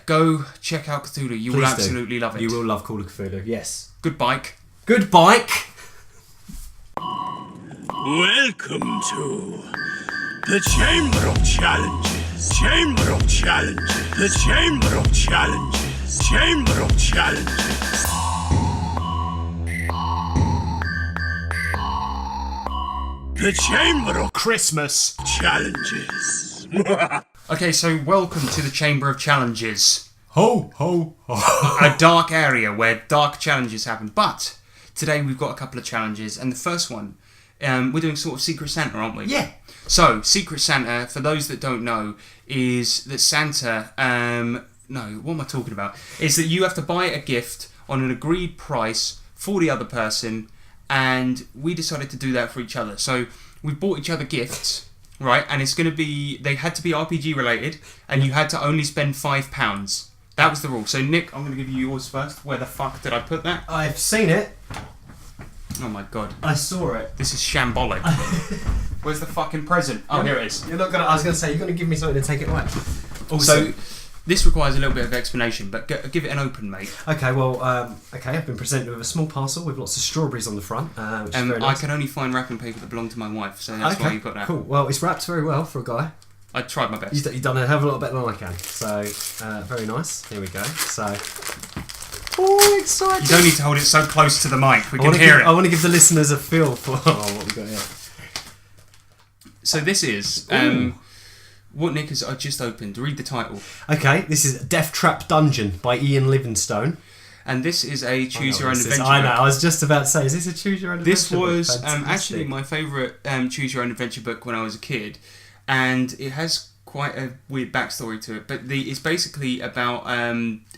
go check out Cthulhu. You will absolutely love it. You will love Call of Cthulhu. Yes. Good bike. Good bike. Welcome to the Chamber of Challenges. Chamber of Challenges. The Chamber of Challenges. Chamber of Challenges. The Chamber of Christmas Challenges. Okay, so welcome to the Chamber of Challenges. Ho, ho, ho. A dark area where dark challenges happen. But today we've got a couple of challenges, and the first one, we're doing sort of Secret Santa, aren't we? Yeah. So, Secret Santa, for those that don't know, is that Santa, what am I talking about? Is that you have to buy a gift on an agreed price for the other person, and we decided to do that for each other. So, we bought each other gifts, right? And it's going to be, they had to be RPG related, and you had to only spend £5. That was the rule. So, Nick, I'm going to give you yours first. Where the fuck did I put that? I've seen it. Oh my god. I saw it. This is shambolic. Where's the fucking present? Oh, here it is. You're not gonna. I was gonna say you're gonna give me something to take it away. So, this requires a little bit of explanation, but give it an open, mate. Okay. Well. I've been presented with a small parcel with lots of strawberries on the front. Which is very nice. I can only find wrapping paper that belonged to my wife, so that's why you got that. Cool. Well, it's wrapped very well for a guy. I tried my best. You've done a hell of a lot better than I can. So, very nice. Here we go. So. Oh, exciting! You don't need to hold it so close to the mic. We can hear it. I want to give the listeners a feel for what we got here. So this is what Nick has just opened. Read the title. Okay, this is Death Trap Dungeon by Ian Livingstone. And this is a choose your own adventure. I know. I was just about to say, is this a choose your own adventure? This was actually my favourite choose your own adventure book when I was a kid, and it has quite a weird backstory to it. But it's basically about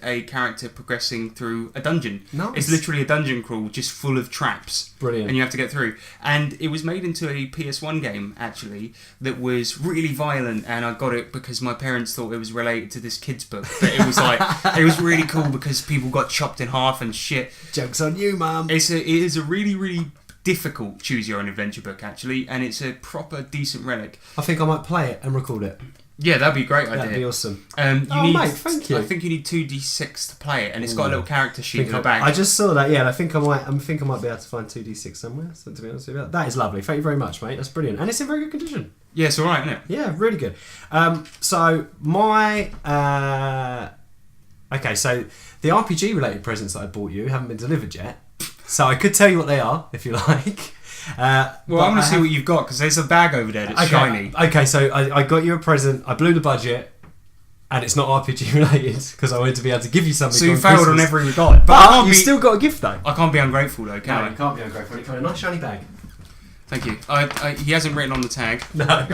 a character progressing through a dungeon. Nice. It's literally a dungeon crawl, just full of traps. Brilliant. And you have to get through. And it was made into a PS1 game actually that was really violent, and I got it because my parents thought it was related to this kid's book. But it was like it was really cool because people got chopped in half and shit. Joke's on you, Mum. It is a really, really difficult choose your own adventure book actually, and it's a proper decent relic. I think I might play it and record it. Yeah, that'd be a great idea. That'd be awesome. Mate, thank you. I think you need 2d6 to play it, and it's got a little character sheet in the back. I just saw that, yeah, and I think I might be able to find 2d6 somewhere. So to be honest with you, that is lovely. Thank you very much, mate. That's brilliant, and it's in very good condition. Yeah, it's all right, isn't it? Yeah, really good. So my so the RPG related presents that I bought you haven't been delivered yet, so I could tell you what they are if you like. I want to see what you've got because there's a bag over there that's shiny. Okay, so I got you a present. I blew the budget, and it's not RPG related because I wanted to be able to give you something. So you failed on every regard, but you still got a gift though. I can't be ungrateful though, can I? No, you can't be ungrateful. It's got a nice shiny bag. Thank you. He hasn't written on the tag. No.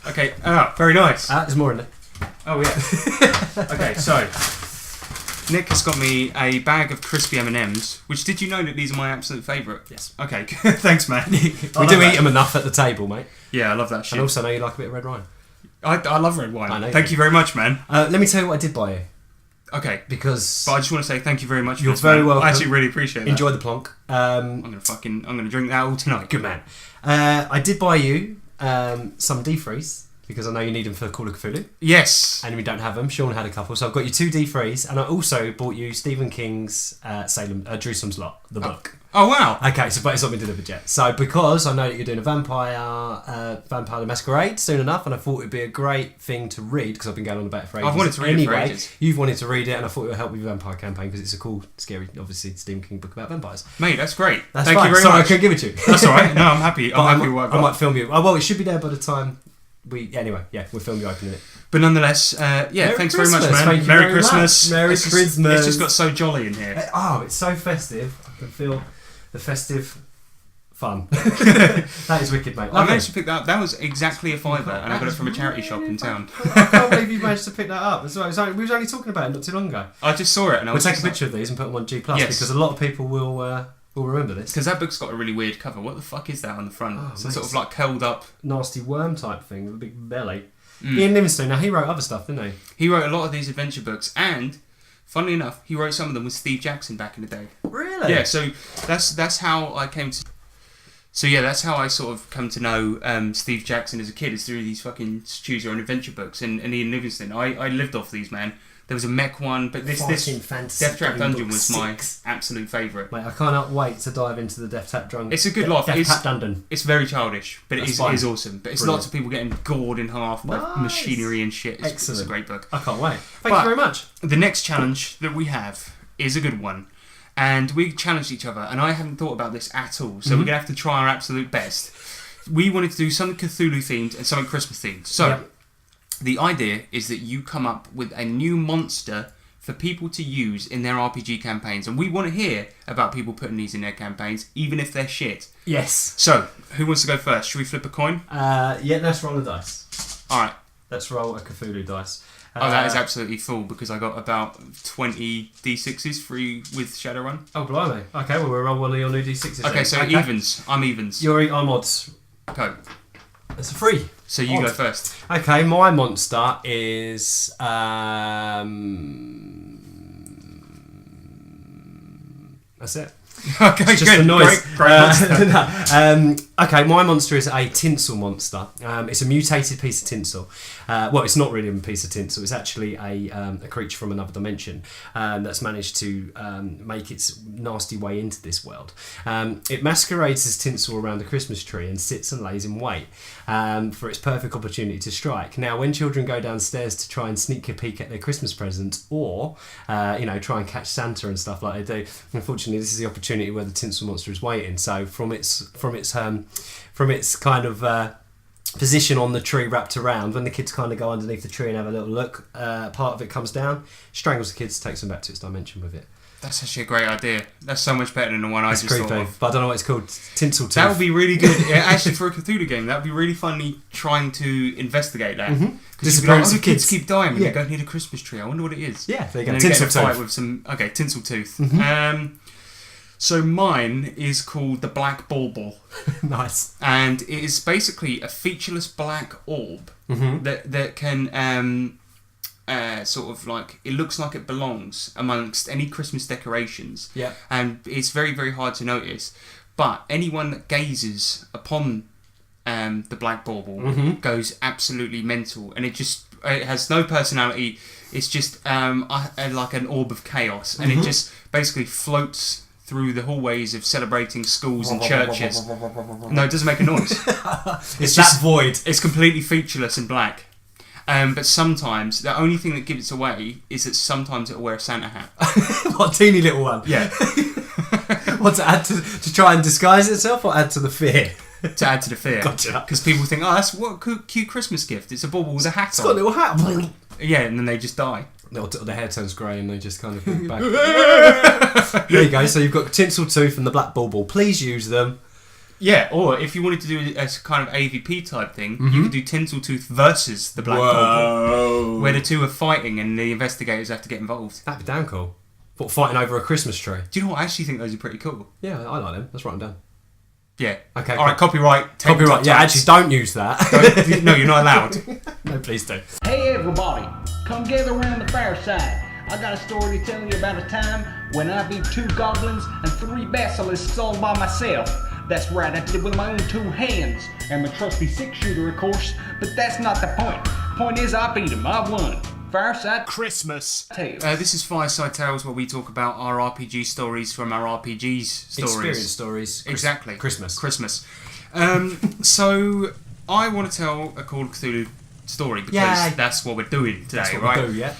Okay. Oh, very nice. There's more in there. Oh yeah. Okay, so Nick has got me a bag of crispy M&Ms, which did you know that these are my absolute favourite? Yes. Okay, thanks, man. We do eat them enough at the table, mate. Yeah, I love that shit. And also, I know you like a bit of red wine. I love red wine. I know. Thank you very much, man. Let me tell you what I did buy you. Okay. Because But I just want to say thank you very much. You're for this, very man. welcome. I actually really appreciate that. enjoy the plonk. I'm gonna drink that all tonight. Good man. I did buy you some D3s because I know you need them for Call of Cthulhu. Yes. And we don't have them. Sean had a couple, so I've got you 2 D3s, and I also bought you Stephen King's Jerusalem's Lot, the book. Oh wow. Okay, but it's not been delivered yet. So because I know that you're doing a Vampire the Masquerade soon enough, and I thought it'd be a great thing to read because I've been going on about it for ages. I've wanted to read it for anyway, ages. You've wanted to read it, and I thought it would help with your vampire campaign because it's a cool, scary, obviously Stephen King book about vampires. Mate, that's great. That's Thank fine. you very Sorry, much. I can't give it to you. That's all right. No, I'm happy. But I'm happy with what I've got. I might film you. Oh, well, it should be there by the time Anyway, we'll film you opening it. But nonetheless, thanks very much, man. Thank you Merry very Christmas. much. Merry Christmas. It's just got so jolly in here. Oh, it's so festive. I can feel the festive fun. That is wicked, mate. I managed to pick that up. That was exactly a £5, and I got it from a charity shop in town. I can't believe you managed to pick that up. We was only talking about it not too long ago. I just saw it, and We'll take a picture of these and put them on G+, because a lot of people will remember this. Because that book's got a really weird cover. What the fuck is that on the front? Oh, Some sort of like curled up... nasty worm type thing with a big belly. Ian Livingstone, now he wrote other stuff, didn't he? He wrote a lot of these adventure books, and funnily enough, he wrote some of them with Steve Jackson back in the day. Really? Yeah, so that's how I came to... So yeah, that's how I sort of come to know Steve Jackson as a kid, is through these fucking choose your own adventure books, and Ian Livingstone. I lived off these, man. There was a mech one, but this Death Trap Dungeon was my absolute favourite. Mate, I cannot wait to dive into the Death Trap Dungeon. It's a good laugh. Death Trap Dungeon. It's very childish, but it is awesome. But it's Brilliant. lots of people getting gored in half by machinery and shit. It's a great book. I can't wait. Thank you very much. The next challenge that we have is a good one. And we challenged each other, and I hadn't thought about this at all, so we're going to have to try our absolute best. We wanted to do something Cthulhu themed and something Christmas themed. So, the idea is that you come up with a new monster for people to use in their RPG campaigns. And we want to hear about people putting these in their campaigns, even if they're shit. Yes. So, who wants to go first? Should we flip a coin? Let's roll a dice. Alright. Let's roll a Cthulhu dice. That is absolutely full because I got about 20 D6s free with Shadowrun. Oh, blimey. Okay, well, we'll roll one of your new D6s. Okay, so evens. I'm evens. I'm odds. Okay. That's a 3. So you go first. Okay, my monster is... that's it. Okay, it's just the noise. Great okay, my monster is a tinsel monster. It's a mutated piece of tinsel. Well, it's not really a piece of tinsel. It's actually a creature from another dimension that's managed to make its nasty way into this world. It masquerades as tinsel around a Christmas tree and sits and lays in wait for its perfect opportunity to strike. Now, when children go downstairs to try and sneak a peek at their Christmas presents, or try and catch Santa and stuff like they do, unfortunately, this is the opportunity where the tinsel monster is waiting. So from its kind of position on the tree wrapped around, when the kids kind of go underneath the tree and have a little look, part of it comes down, strangles the kids, takes them back to its dimension with it. That's actually a great idea. That's so much better than the one I just thought of. But I don't know what it's called. Tinsel Tooth. That would be really good. Actually, for a Cthulhu game, that would be really funny trying to investigate that. Because the kids keep dying when they go near the Christmas tree. I wonder what it is. Yeah, there you go. And Tinsel Tooth. Fight with some, Tinsel Tooth. So mine is called the Black Bauble. Nice. And it is basically a featureless black orb that can sort of like, it looks like it belongs amongst any Christmas decorations. Yeah. And it's very, very hard to notice. But anyone that gazes upon the Black Bauble goes absolutely mental. And it has no personality. It's just like an orb of chaos. And it just basically floats through the hallways of celebrating schools and churches. No, it doesn't make a noise. It's just that void. It's completely featureless and black. But sometimes, the only thing that gives it away is that sometimes it'll wear a Santa hat. What, a teeny little one? Yeah. What, to add to try and disguise itself, or add to the fear? To add to the fear. Gotcha. Because people think, that's what a cute Christmas gift. It's a bauble with a hat on. It's got a little hat. Yeah, and then they just die. The hair turns grey and they just kind of look back. There you go. So you've got Tinsel Tooth and the Black Bauble. Please use them. Yeah, or if you wanted to do a kind of AVP type thing, you could do Tinsel Tooth versus the Black Bauble, where the two are fighting and the investigators have to get involved. That'd be damn cool. What, fighting over a Christmas tree? Do you know what? I actually think those are pretty cool. Yeah, I like them. Let's write them down. Yeah. Okay. All right. Copyright. Copyright. Yeah. Actually, don't use that. No, you're not allowed. No, please do. Hey everybody, come gather around the fireside. I got a story to tell you about a time when I beat 2 goblins and 3 basilisks all by myself. That's right, I did it with my own 2 hands. And my trusty 6-shooter, of course. But that's not the point. Point is, I beat him. I won. Fireside Christmas Tales. This is Fireside Tales, where we talk about our RPG stories from our RPGs stories. Experience stories. Exactly. Christmas. So I want to tell a Call of Cthulhu story because that's what we're doing today, That's what right? we do, yeah.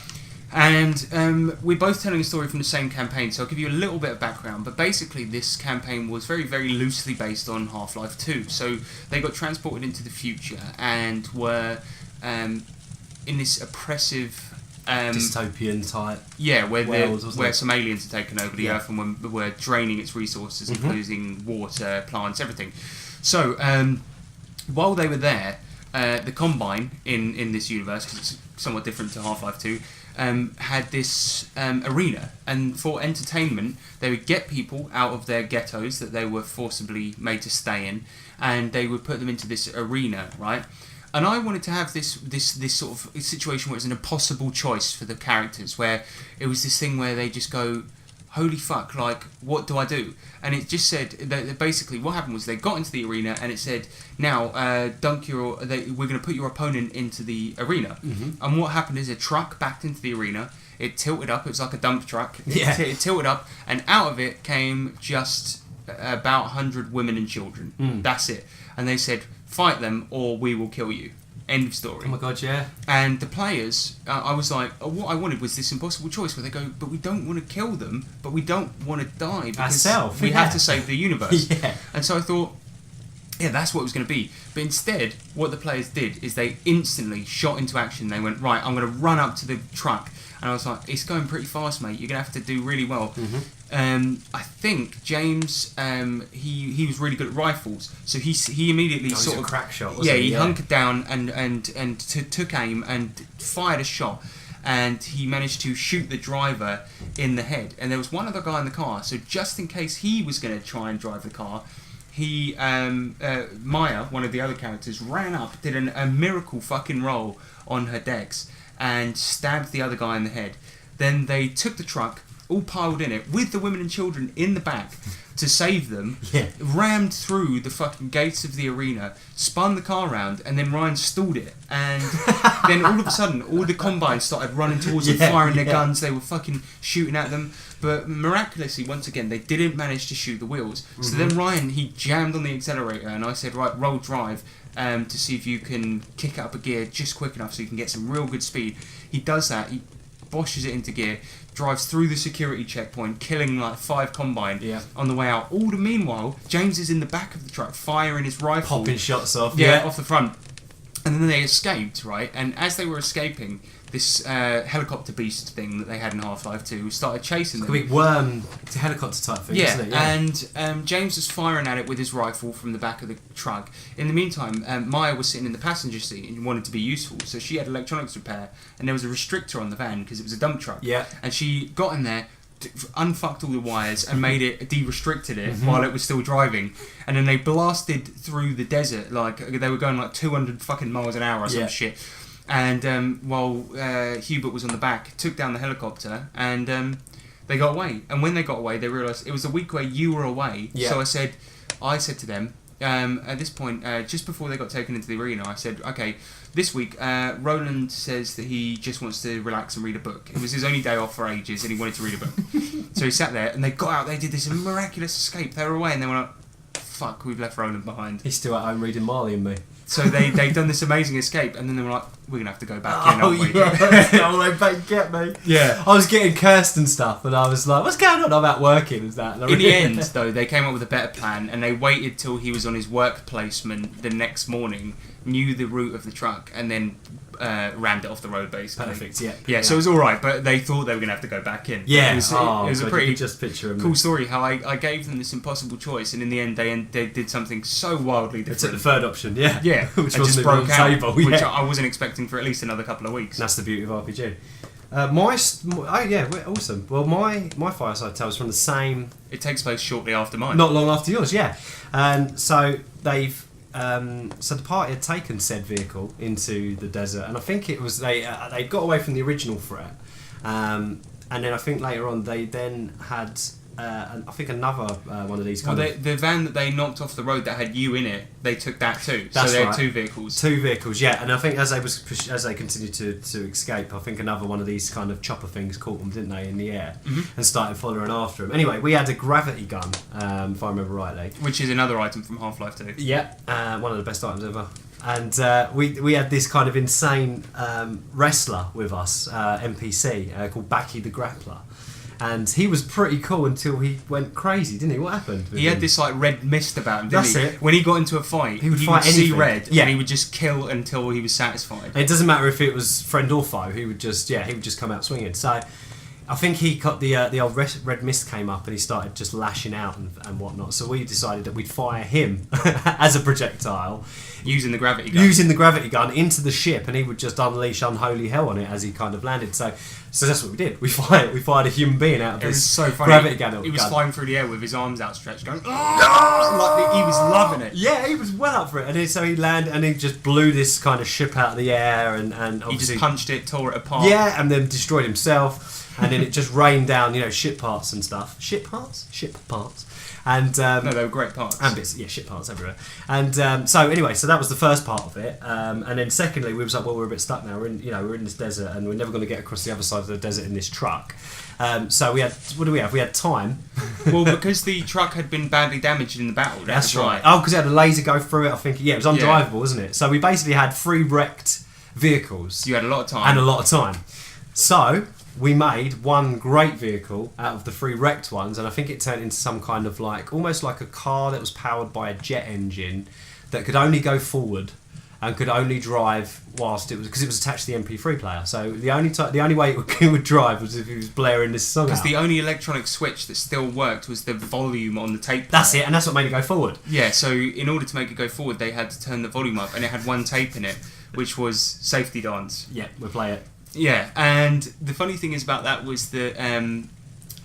And we're both telling a story from the same campaign, so I'll give you a little bit of background. But basically, this campaign was very, very loosely based on Half-Life 2. So they got transported into the future and were in this oppressive dystopian type. Yeah, where it? some aliens had taken over the Earth and were draining its resources, including water, plants, everything. So while they were there, the Combine in this universe, because it's somewhat different to Half-Life 2, had this arena, and for entertainment they would get people out of their ghettos that they were forcibly made to stay in, and they would put them into this arena, right? And I wanted to have this sort of situation where it's an impossible choice for the characters, where it was this thing where they just go, holy fuck, like, what do I do? And it just said that basically what happened was they got into the arena and it said, now we're going to put your opponent into the arena. And what happened is a truck backed into the arena, it tilted up, it was like a dump truck, it tilted up, and out of it came just about 100 women and children. That's it. And they said, fight them or we will kill you. End of story. Oh my god, yeah. And the players, I was like, what I wanted was this impossible choice where they go, but we don't want to kill them, but we don't want to die because we have to save the universe. And so I thought, that's what it was going to be. But instead, what the players did is they instantly shot into action. They went, right, I'm going to run up to the truck. And I was like, it's going pretty fast, mate. You're going to have to do really well. I think James, he was really good at rifles, so he immediately sort of a crack shot. Wasn't he hunkered down and took aim and fired a shot, and he managed to shoot the driver in the head. And there was one other guy in the car, so just in case he was going to try and drive the car, he Maya, one of the other characters, ran up, did a miracle fucking roll on her dex, and stabbed the other guy in the head. Then they took the truck, all piled in it, with the women and children in the back to save them, rammed through the fucking gates of the arena, spun the car round, and then Ryan stalled it. And then all of a sudden, all the Combines started running towards them, firing their guns. They were fucking shooting at them. But miraculously, once again, they didn't manage to shoot the wheels. So then Ryan, he jammed on the accelerator, and I said, right, roll drive, to see if you can kick it up a gear just quick enough so you can get some real good speed. He does that, he boshes it into gear, drives through the security checkpoint, killing like 5 Combine on the way out. All the meanwhile, James is in the back of the truck firing his rifle, popping shots off off the front. And then they escaped, right? And as they were escaping, this helicopter beast thing that they had in Half-Life 2 started chasing them. Like a big worm helicopter type thing, isn't it? And James was firing at it with his rifle from the back of the truck. In the meantime, Maya was sitting in the passenger seat and wanted to be useful, so she had electronics repair, and there was a restrictor on the van because it was a dump truck. And she got in there, unfucked all the wires and made it, de-restricted it while it was still driving, and then they blasted through the desert like they were going like 200 fucking miles an hour or some shit. And while Hubert was on the back, took down the helicopter, and they got away. And when they got away, they realised it was the week where you were away. So I said to them, at this point, just before they got taken into the arena, I said, okay, this week, Roland says that he just wants to relax and read a book. It was his only day off for ages, and he wanted to read a book. So he sat there, and they got out, they did this miraculous escape. They were away, and they were like, fuck, we've left Roland behind. He's still at home reading Marley and Me. So they'd done this amazing escape, and then they were like, we're going to have to go back in, aren't we? They back get me. I was getting cursed and stuff, and I was like, what's going on? I'm out working, is that? In the end, though, they came up with a better plan, and they waited till he was on his work placement the next morning, knew the route of the truck, and then rammed it off the road, basically. Perfect, so it was alright, but they thought they were going to have to go back in. It was a pretty cool story how I gave them this impossible choice, and in the end they did something so wildly different. They took the third option, which just broke out, table, which I wasn't expecting for at least another couple of weeks. That's the beauty of RPG. Awesome. Well, my Fireside Tale is from the same... It takes place shortly after mine. Not long after yours, and so they've... so the party had taken said vehicle into the desert, and I think it was they got away from the original threat, and and then I think later on they then had I think another one of these kind of... The van that they knocked off the road that had you in it, they took that too. That's so they right. had 2 vehicles. 2 vehicles, yeah. And I think as they continued to escape, I think another one of these kind of chopper things caught them, didn't they, in the air, and started following after them. Anyway, we had a gravity gun, if I remember rightly. Which is another item from Half-Life 2. Yeah, one of the best items ever. And we had this kind of insane wrestler with us, NPC, called Backy the Grappler. And he was pretty cool until he went crazy, didn't he? What happened? He had this like red mist about him, didn't That's he? it. When he got into a fight, he would fight anything. see red, yeah. and he would just kill until he was satisfied. And it doesn't matter if it was friend or foe. He would just come out swinging. So I think he got the old red mist came up and he started just lashing out and whatnot. So we decided that we'd fire him as a projectile. Using the gravity gun into the ship, and he would just unleash unholy hell on it as he kind of landed. So that's what we did. We fired a human being out of this so funny. gravity gun. He was flying through the air with his arms outstretched, going, "Oh!" Like he was loving it. Yeah, he was well up for it. And so he landed, and he just blew this kind of ship out of the air, and obviously he just punched it, tore it apart. Yeah, and then destroyed himself. And then it just rained down, ship parts and stuff. Ship parts. And no, they were great parts. And bits, shit parts everywhere. And so that was the first part of it. And then secondly, we was like, well, we're a bit stuck now. We're in this desert, and we're never going to get across the other side of the desert in this truck. So we had, what do we have? We had time. Well, because the truck had been badly damaged in the battle. That's right. Oh, because it had a laser go through it. I think it was undrivable, wasn't it? So we basically had 3 wrecked vehicles. You had a lot of time. And a lot of time. So we made one great vehicle out of the 3 wrecked ones, and I think it turned into some kind of almost like a car that was powered by a jet engine that could only go forward and could only drive whilst because it was attached to the MP3 player. So the only way it would drive was if it was blaring this song out. Because the only electronic switch that still worked was the volume on the tape player. That's it, and that's what made it go forward. Yeah, so in order to make it go forward, they had to turn the volume up, and it had one tape in it, which was Safety Dance. Yeah, we'll play it. Yeah, and the funny thing is about that was that,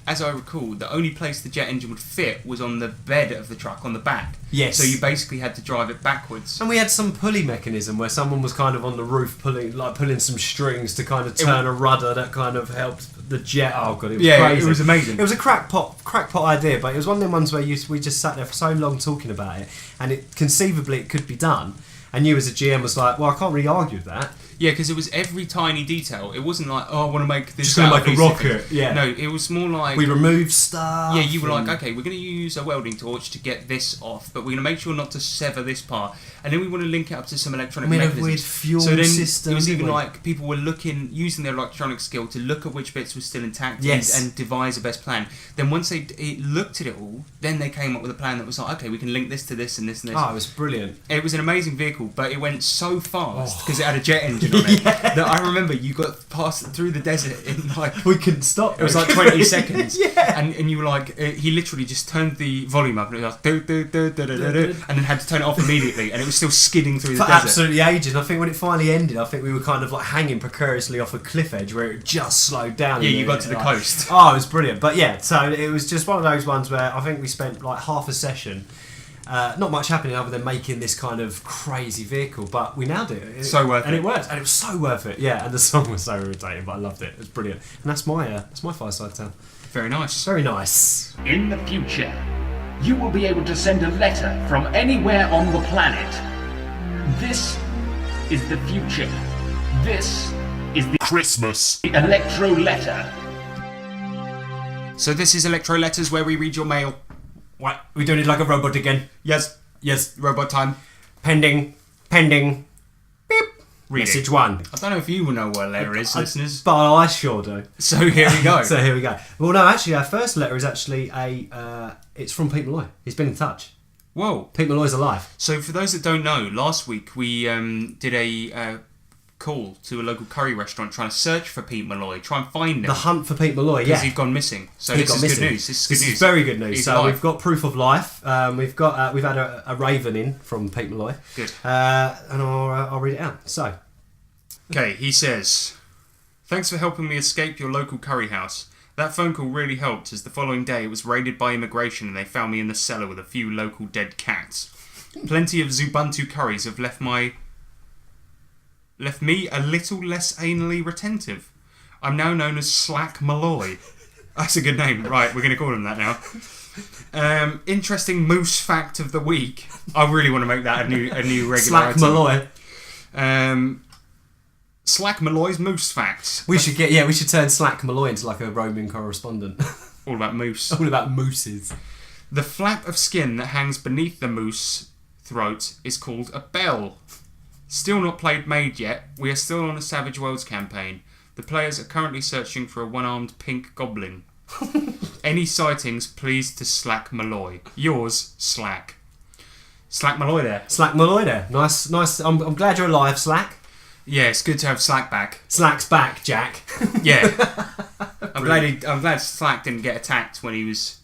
as I recall, the only place the jet engine would fit was on the bed of the truck, on the back. Yes. So you basically had to drive it backwards. And we had some pulley mechanism where someone was kind of on the roof pulling some strings to kind of turn a rudder that kind of helped the jet. Oh god, it was crazy. It was amazing. It was a crackpot idea, but it was one of them ones where we just sat there for so long talking about it, and conceivably it could be done. And you as a GM was like, well, I can't really argue with that. Yeah, because it was every tiny detail. It wasn't like, oh, I want to make this. Just going to make a rocket. Yeah. No, it was more like we removed stuff. Yeah, you were like, okay, we're going to use a welding torch to get this off, but we're going to make sure not to sever this part, and then we want to link it up to some electronic mechanisms. Weird fuel so then system. It was even like people were using their electronic skill to look at which bits were still intact and devise a best plan. Then once they looked at it all, then they came up with a plan that was like, okay, we can link this to this and this and this. Oh, it was brilliant. It was an amazing vehicle, but it went so fast because it had a jet engine on it that I remember you got past through the desert in we couldn't stop. It was like 20 seconds. Yeah. And you were like, he literally just turned the volume up and it was like, and then had to turn it off immediately, and it was still skidding through the desert. Absolutely ages. I think when it finally ended, I think we were kind of like hanging precariously off a cliff edge where it just slowed down. Yeah, you got to the coast. Oh, it was brilliant. But yeah, so it was just one of those ones where I think we spent like half a session. Not much happening other than making this kind of crazy vehicle, but we nailed it. So worth it. And it worked, and it was so worth it. Yeah, and the song was so irritating, but I loved it. It was brilliant. And that's my Fireside Tale. Very nice. Very nice. In the future, you will be able to send a letter from anywhere on the planet. This is the future. This is the Christmas. Electro Letter. So this is Electro Letters, where we read your mail. What? We doing it like a robot again? Yes. Robot time. Pending. Beep. Read Message it. 1. I don't know if you will know what a letter is, listeners. But I sure do. So here we go. Well, no, actually, our first letter is actually it's from Pete Malloy. He's been in touch. Whoa. Pete Malloy's alive. So for those that don't know, last week we did a call to a local curry restaurant trying to search for Pete Malloy, try and find him. The hunt for Pete Malloy, because he'd gone missing. So this is good news. This is very good news. He's so alive. we've got proof of life. We've had a raven in from Pete Malloy. Good. And I'll read it out. So. Okay, he says, "Thanks for helping me escape your local curry house. That phone call really helped, as the following day it was raided by immigration and they found me in the cellar with a few local dead cats. Plenty of Zubuntu curries have left me a little less anally retentive. I'm now known as Slack Malloy. That's a good name. Right, we're going to call him that now. Interesting moose fact of the week. I really want to make that a new regular Slack item. Malloy. Slack Malloy's moose facts. We should turn Slack Malloy into like a Roman correspondent. All about moose. All about mooses. The flap of skin that hangs beneath the moose throat is called a bell. Still not made yet. We are still on a Savage Worlds campaign. The players are currently searching for a one-armed pink goblin. Any sightings, please to Slack Malloy. Yours, Slack. Slack Malloy there. Slack Malloy there. Nice. I'm glad you're alive, Slack. Yeah, it's good to have Slack back. Slack's back, Jack. Yeah. I'm glad Slack didn't get attacked when he was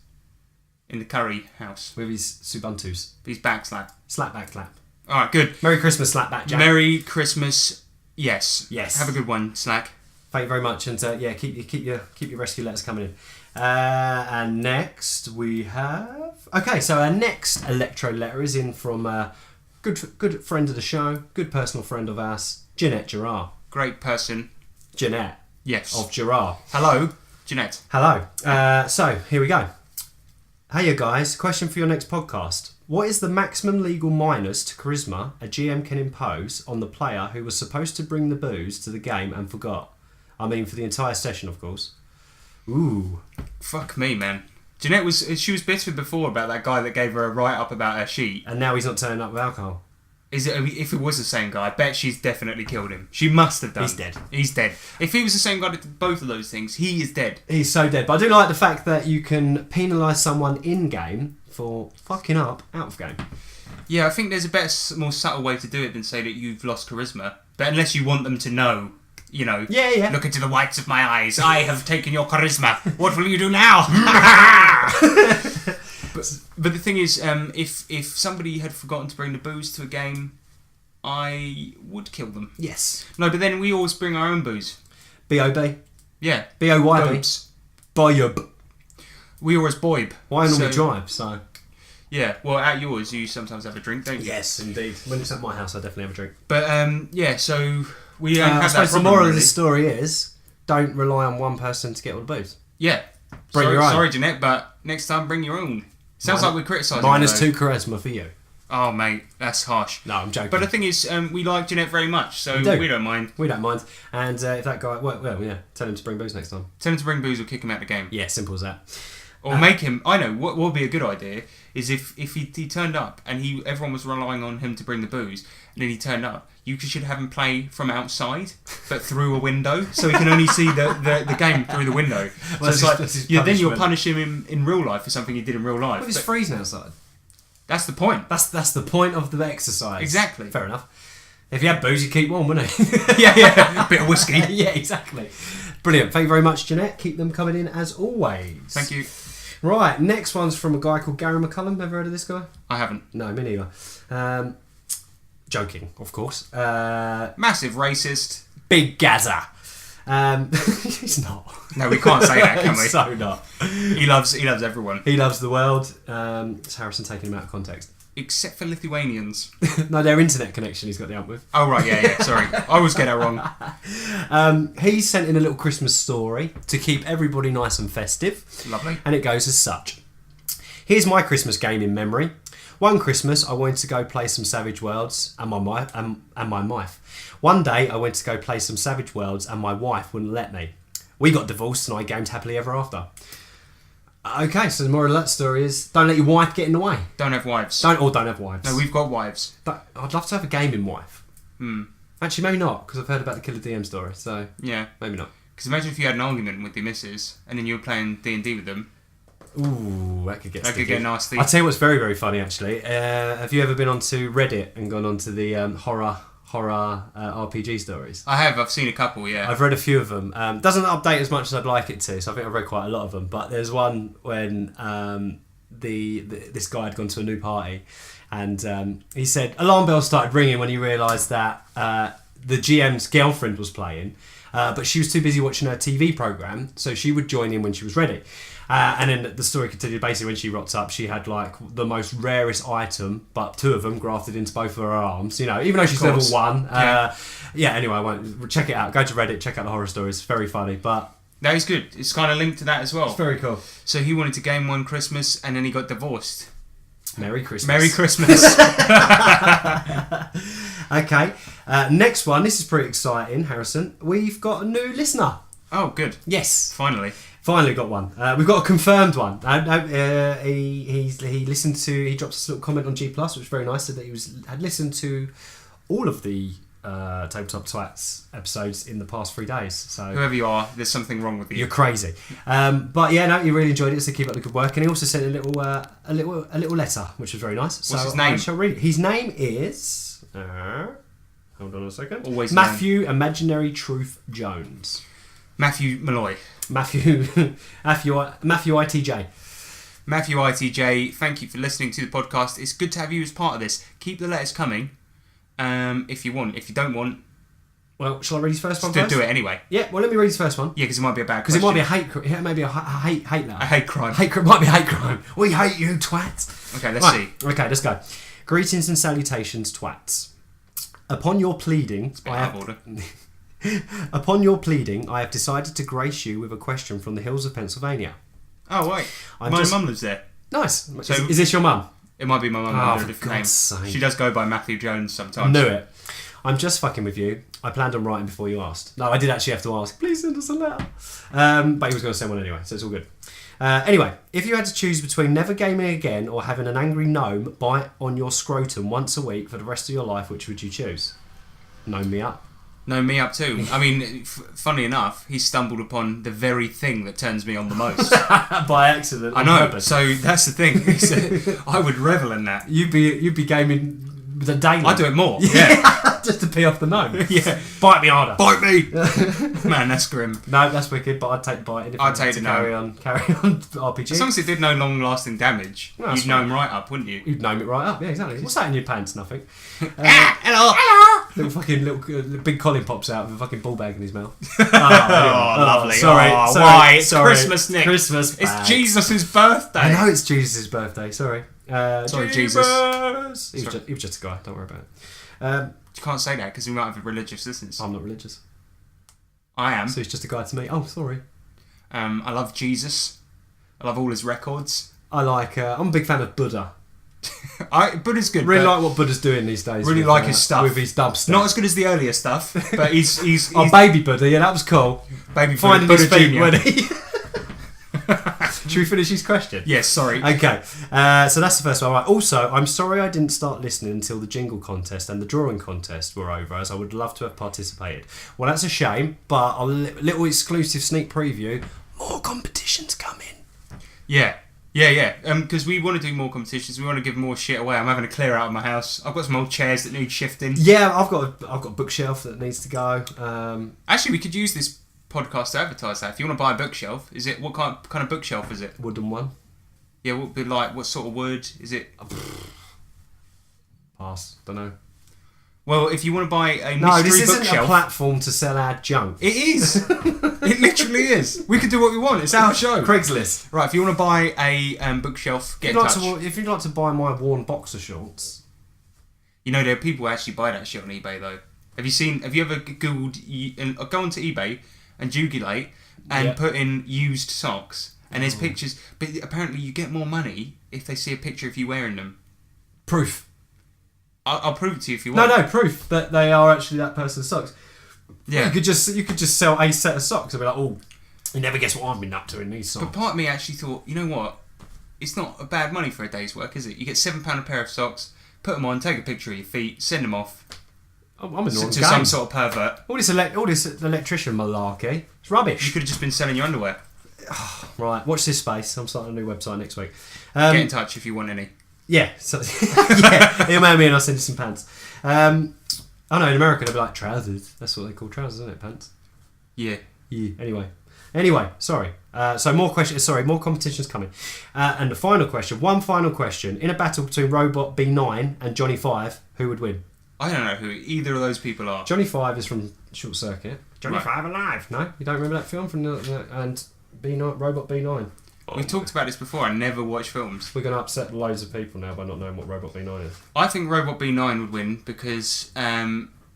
in the curry house. With his Subuntus. He's back, Slack. Slap back, clap. Alright, good. Merry Christmas, Slack back, Jack. Merry Christmas. Yes. Yes. Have a good one, Slack. Thank you very much, and keep your rescue letters coming in. And next we have so our next electro letter is in from a good friend of the show, good personal friend of ours, Jeanette Gerard. Great person. Jeanette. Yes. Of Gerard. Hello, Jeanette. Hello. So here we go. Hey you guys, question for your next podcast. What is the maximum legal minus to charisma a GM can impose on the player who was supposed to bring the booze to the game and forgot? I mean, for the entire session, of course. Ooh. Fuck me, man. Jeanette was bitter before about that guy that gave her a write-up about her sheet. And now he's not turning up with alcohol. If it was the same guy, I bet she's definitely killed him. She must have done. He's dead. If he was the same guy that did both of those things, he is dead. He's so dead. But I do like the fact that you can penalise someone in-game for fucking up out of game. Yeah, I think there's a better, more subtle way to do it than say that you've lost charisma. But unless you want them to know, you know, look into the whites of my eyes. I have taken your charisma. What will you do now? But the thing is, if somebody had forgotten to bring the booze to a game, I would kill them. Yes. No, but then we always bring our own booze. B.O.B. Yeah. B.O.Y.B. Boyub. We always boib. Well, I normally drive, so... Yeah, well, at yours, you sometimes have a drink, don't you? Yes, indeed. When it's at my house, I definitely have a drink. But, so we don't have I suppose that problem, the moral really. of the story is, don't rely on one person to get all the booze. Yeah. Bring your own. Sorry, Jeanette, but next time, bring your own. Sounds like we're criticising Minus 2 charisma for you. Oh, mate, that's harsh. No, I'm joking. But the thing is, we like Jeanette very much, so we don't mind. We don't mind. And if that guy... Well, yeah, tell him to bring booze next time. Tell him to bring booze or kick him out of the game. Yeah, simple as that. Or make him... I know, what would be a good idea is if he turned up and everyone was relying on him to bring the booze, and then he turned up, you should have him play from outside, but through a window, so he can only see the game through the window. Well, so it's like, then you'll punish him in real life for something he did in real life. Well, he's freezing outside. That's the point. That's the point of the exercise. Exactly. Fair enough. If you had booze, you'd keep warm, wouldn't he? yeah. A bit of whiskey. Yeah, exactly. Brilliant. Thank you very much, Jeanette. Keep them coming in as always. Thank you. Right, next one's from a guy called Gary McCullum. Ever heard of this guy? I haven't. No, me neither. Joking, of course. Massive racist. Big Gaza. He's not. No, we can't say that, can we? He's so not. He loves everyone. He loves the world. It's Harrison taking him out of context. Except for Lithuanians. No, their internet connection he's got the ump with. Oh, right, yeah, sorry. I always get that wrong. He sent in a little Christmas story to keep everybody nice and festive. Lovely. And it goes as such. Here's my Christmas game in memory. One Christmas, I wanted to go play some Savage Worlds and my wife. One day, I went to go play some Savage Worlds and my wife wouldn't let me. We got divorced and I gamed happily ever after. Okay, so the moral of that story is don't let your wife get in the way. Don't have wives. Don't have wives. No, we've got wives. I'd love to have a gaming wife. Actually, maybe not, because I've heard about the Killer DM story, so yeah, maybe not. Because imagine if you had an argument with your missus and then you were playing D&D with them. Ooh, that could get nasty. I'll tell you what's very, very funny, actually. Have you ever been onto Reddit and gone onto the horror RPG stories? I have. I've seen a couple, yeah. I've read a few of them. Doesn't update as much as I'd like it to, so I think I've read quite a lot of them. But there's one when this guy had gone to a new party, and he said alarm bells started ringing when he realised that the GM's girlfriend was playing, but she was too busy watching her TV programme, so she would join in when she was ready. And then the story continued. Basically, when she rocked up, she had like the most rarest item, but 2 of them grafted into both of her arms. You know, even though she's level 1. Yeah. Anyway, I won't check it out. Go to Reddit, check out the horror stories. It's very funny, but that is good. It's kind of linked to that as well. It's very cool. So he wanted to game one Christmas, and then he got divorced. Merry Christmas. Merry Christmas. Okay. Next one. This is pretty exciting, Harrison. We've got a new listener. Oh, good. Yes. Finally got one. We've got a confirmed one. He listened to. He dropped us a little comment on G+, which was very nice. Said that he had listened to all of the Tabletop Twats episodes in the past 3 days. So whoever you are, there's something wrong with you. You're crazy. But yeah, no, he really enjoyed it. So keep up the good work. And he also sent a little letter, which was very nice. What's his name? I shall read it. His name is. Hold on a second. Always Matthew Imaginary Truth Jones. Matthew Malloy. Matthew ITJ. Matthew ITJ, thank you for listening to the podcast. It's good to have you as part of this. Keep the letters coming if you want. If you don't want... Well, shall I read his first one first? Do it anyway. Yeah, well, let me read his first one. Yeah, because it might be a bad question. Because it might be a hate letter. A hate crime. Might be a hate crime. We hate you, twats. Okay, let's see. Okay, let's go. Greetings and salutations, twats. Upon your pleading... Upon your pleading, I have decided to grace you with a question from the hills of Pennsylvania. Oh, wait. My mum lives there. Nice. So, is this your mum? It might be my mum under a different name. Sake. She does go by Matthew Jones sometimes. Knew it. I'm just fucking with you. I planned on writing before you asked. No, I did actually have to ask. Please send us a letter. But he was going to send one anyway, so it's all good. Anyway, if you had to choose between never gaming again or having an angry gnome bite on your scrotum once a week for the rest of your life, which would you choose? Gnome me up. No, me up too. I mean, funny enough, he stumbled upon the very thing that turns me on the most. By accident. I know. Purpose. So that's the thing. I would revel in that. You'd be gaming the daily. I do it more. Yeah. Just to pee off the gnome. Yeah. Bite me harder. Bite me. Man, that's grim. No, that's wicked. But I'd take biting. If I'd take the carry on RPG. As long as it did no long-lasting damage, you'd gnome right up, wouldn't you? You'd gnome it right up. Yeah, exactly. What's that in your pants? Nothing. Hello. Little big Colin pops out with a fucking ball bag in his mouth. Lovely. Sorry. Why? Christmas, Nick. Christmas. It's Jesus' birthday. I know it's Jesus' birthday. Sorry. Sorry, Jesus. He was just a guy. Don't worry about it. You can't say that because we might have religious listeners. I'm not religious. I am. So he's just a guy to me. Oh, sorry. I love Jesus. I love all his records. I'm a big fan of Buddha. Buddha's good. Really like what Buddha's doing these days. Really like his stuff. With his dubstep. Not as good as the earlier stuff, but he's Baby Buddha, yeah, that was cool. Baby Finding Buddha his feet Jr. when he... Should we finish his question? Yes, sorry. Okay, so that's the first one. Right. Also, I'm sorry I didn't start listening until the jingle contest and the drawing contest were over, as I would love to have participated. Well, that's a shame, but a little exclusive sneak preview. More competitions coming. Yeah. Because we want to do more competitions. We want to give more shit away. I'm having to clear out of my house. I've got some old chairs that need shifting. Yeah, I've got a bookshelf that needs to go. Actually, we could use this podcast to advertise that. If you want to buy a bookshelf, is it what kind of bookshelf is it? Wooden one. Yeah, what would be like? What sort of wood is it? Pass. Don't know. Well, if you want to buy a mystery no, this isn't bookshelf, a platform to sell our junk. It is. It literally is. We can do what we want. It's our show. Craigslist. Right. If you want to buy a bookshelf, get in touch. If you'd like to buy my worn boxer shorts, you know there are people who actually buy that shit on eBay though. Have you ever googled go onto eBay and jugulate and put in used socks and there's pictures, but apparently you get more money if they see a picture of you wearing them. Proof. I'll prove it to you if you want. No, proof that they are actually that person's socks. Yeah. You could just sell a set of socks and be like, oh, you never guess what I've been up to in these socks. But part of me actually thought, you know what? It's not a bad money for a day's work, is it? You get £7 a pair of socks, put them on, take a picture of your feet, send them off. I'm in the wrong to game. some sort of pervert. All this electrician malarkey. It's rubbish. You could have just been selling your underwear. Right, watch this space. I'm starting a new website next week. Get in touch if you want any. Yeah, email me and I'll send you some pants. I know in America they'll be like trousers. That's what they call trousers, isn't it? Pants. Yeah. Anyway, sorry. So more questions. Sorry, more competitions coming. And one final question. In a battle between Robot B9 and Johnny 5, who would win? I don't know who either of those people are. Johnny 5 is from Short Circuit. Johnny 5 Alive. No, you don't remember that film from and B9, Robot B9. We've talked about this before. I never watch films. We're going to upset loads of people now by not knowing what Robot B9 is. I think Robot B9 would win because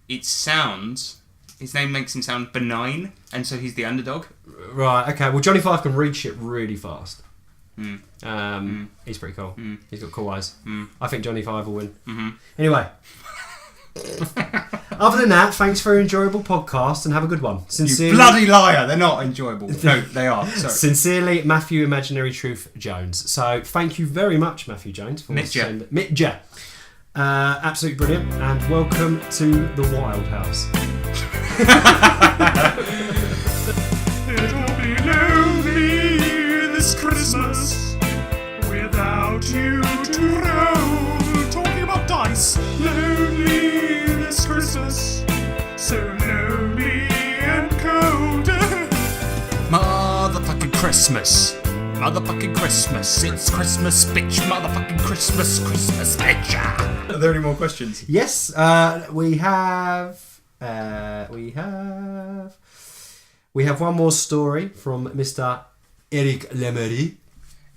it sounds... His name makes him sound benign, and so he's the underdog. Right, okay. Well, Johnny Five can read shit really fast. He's pretty cool. He's got cool eyes. I think Johnny Five will win. Anyway. Other than that, thanks for an enjoyable podcast and have a good one. Sincerely, You bloody liar! They're not enjoyable. No, they are. Sorry. Sincerely, Matthew Imaginary Truth Jones. So thank you very much, Matthew Jones, for Mitja. Absolutely brilliant, and welcome to the Wild House. It'll be lonely this Christmas without you to roll. Talking about dice. Lonely this Christmas, so lonely and cold. Motherfucking Christmas. Motherfucking Christmas. It's Christmas, bitch. Motherfucking Christmas. Christmas, bitch. Are there any more questions? Yes, we have one more story from Mr. Eric Lemery.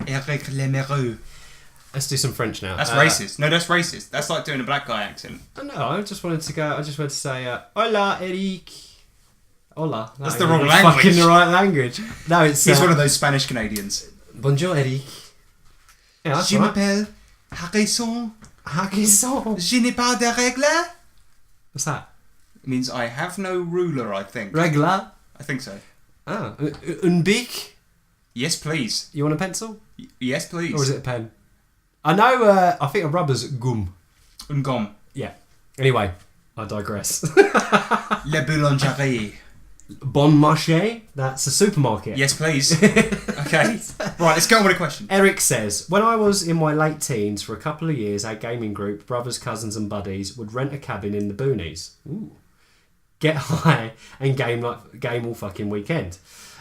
Eric Lemery. Let's do some French now. That's racist. No, that's racist. That's like doing a black guy accent. No, I just wanted to say, hola, Eric. Hola. That's the wrong language. Fucking the right language. No, it's... He's one of those Spanish Canadians. Bonjour, Eric. Yeah, that's Je right. m'appelle Harrison. Harrison. Je n'ai pas de règle. What's that? It means I have no ruler, I think. Regla? I think so. Ah. Un bic? Yes, please. You want a pencil? Yes, please. Or is it a pen? I know, I think a rubber's gum. Un gomme. Yeah. Anyway, I digress. Le boulangerie. Bon Marché? That's a supermarket. Yes, please. Okay. Right, let's go on with a question. Eric says, when I was in my late teens, for a couple of years, our gaming group, brothers, cousins and buddies, would rent a cabin in the boonies. Ooh. Get high and game all fucking weekend.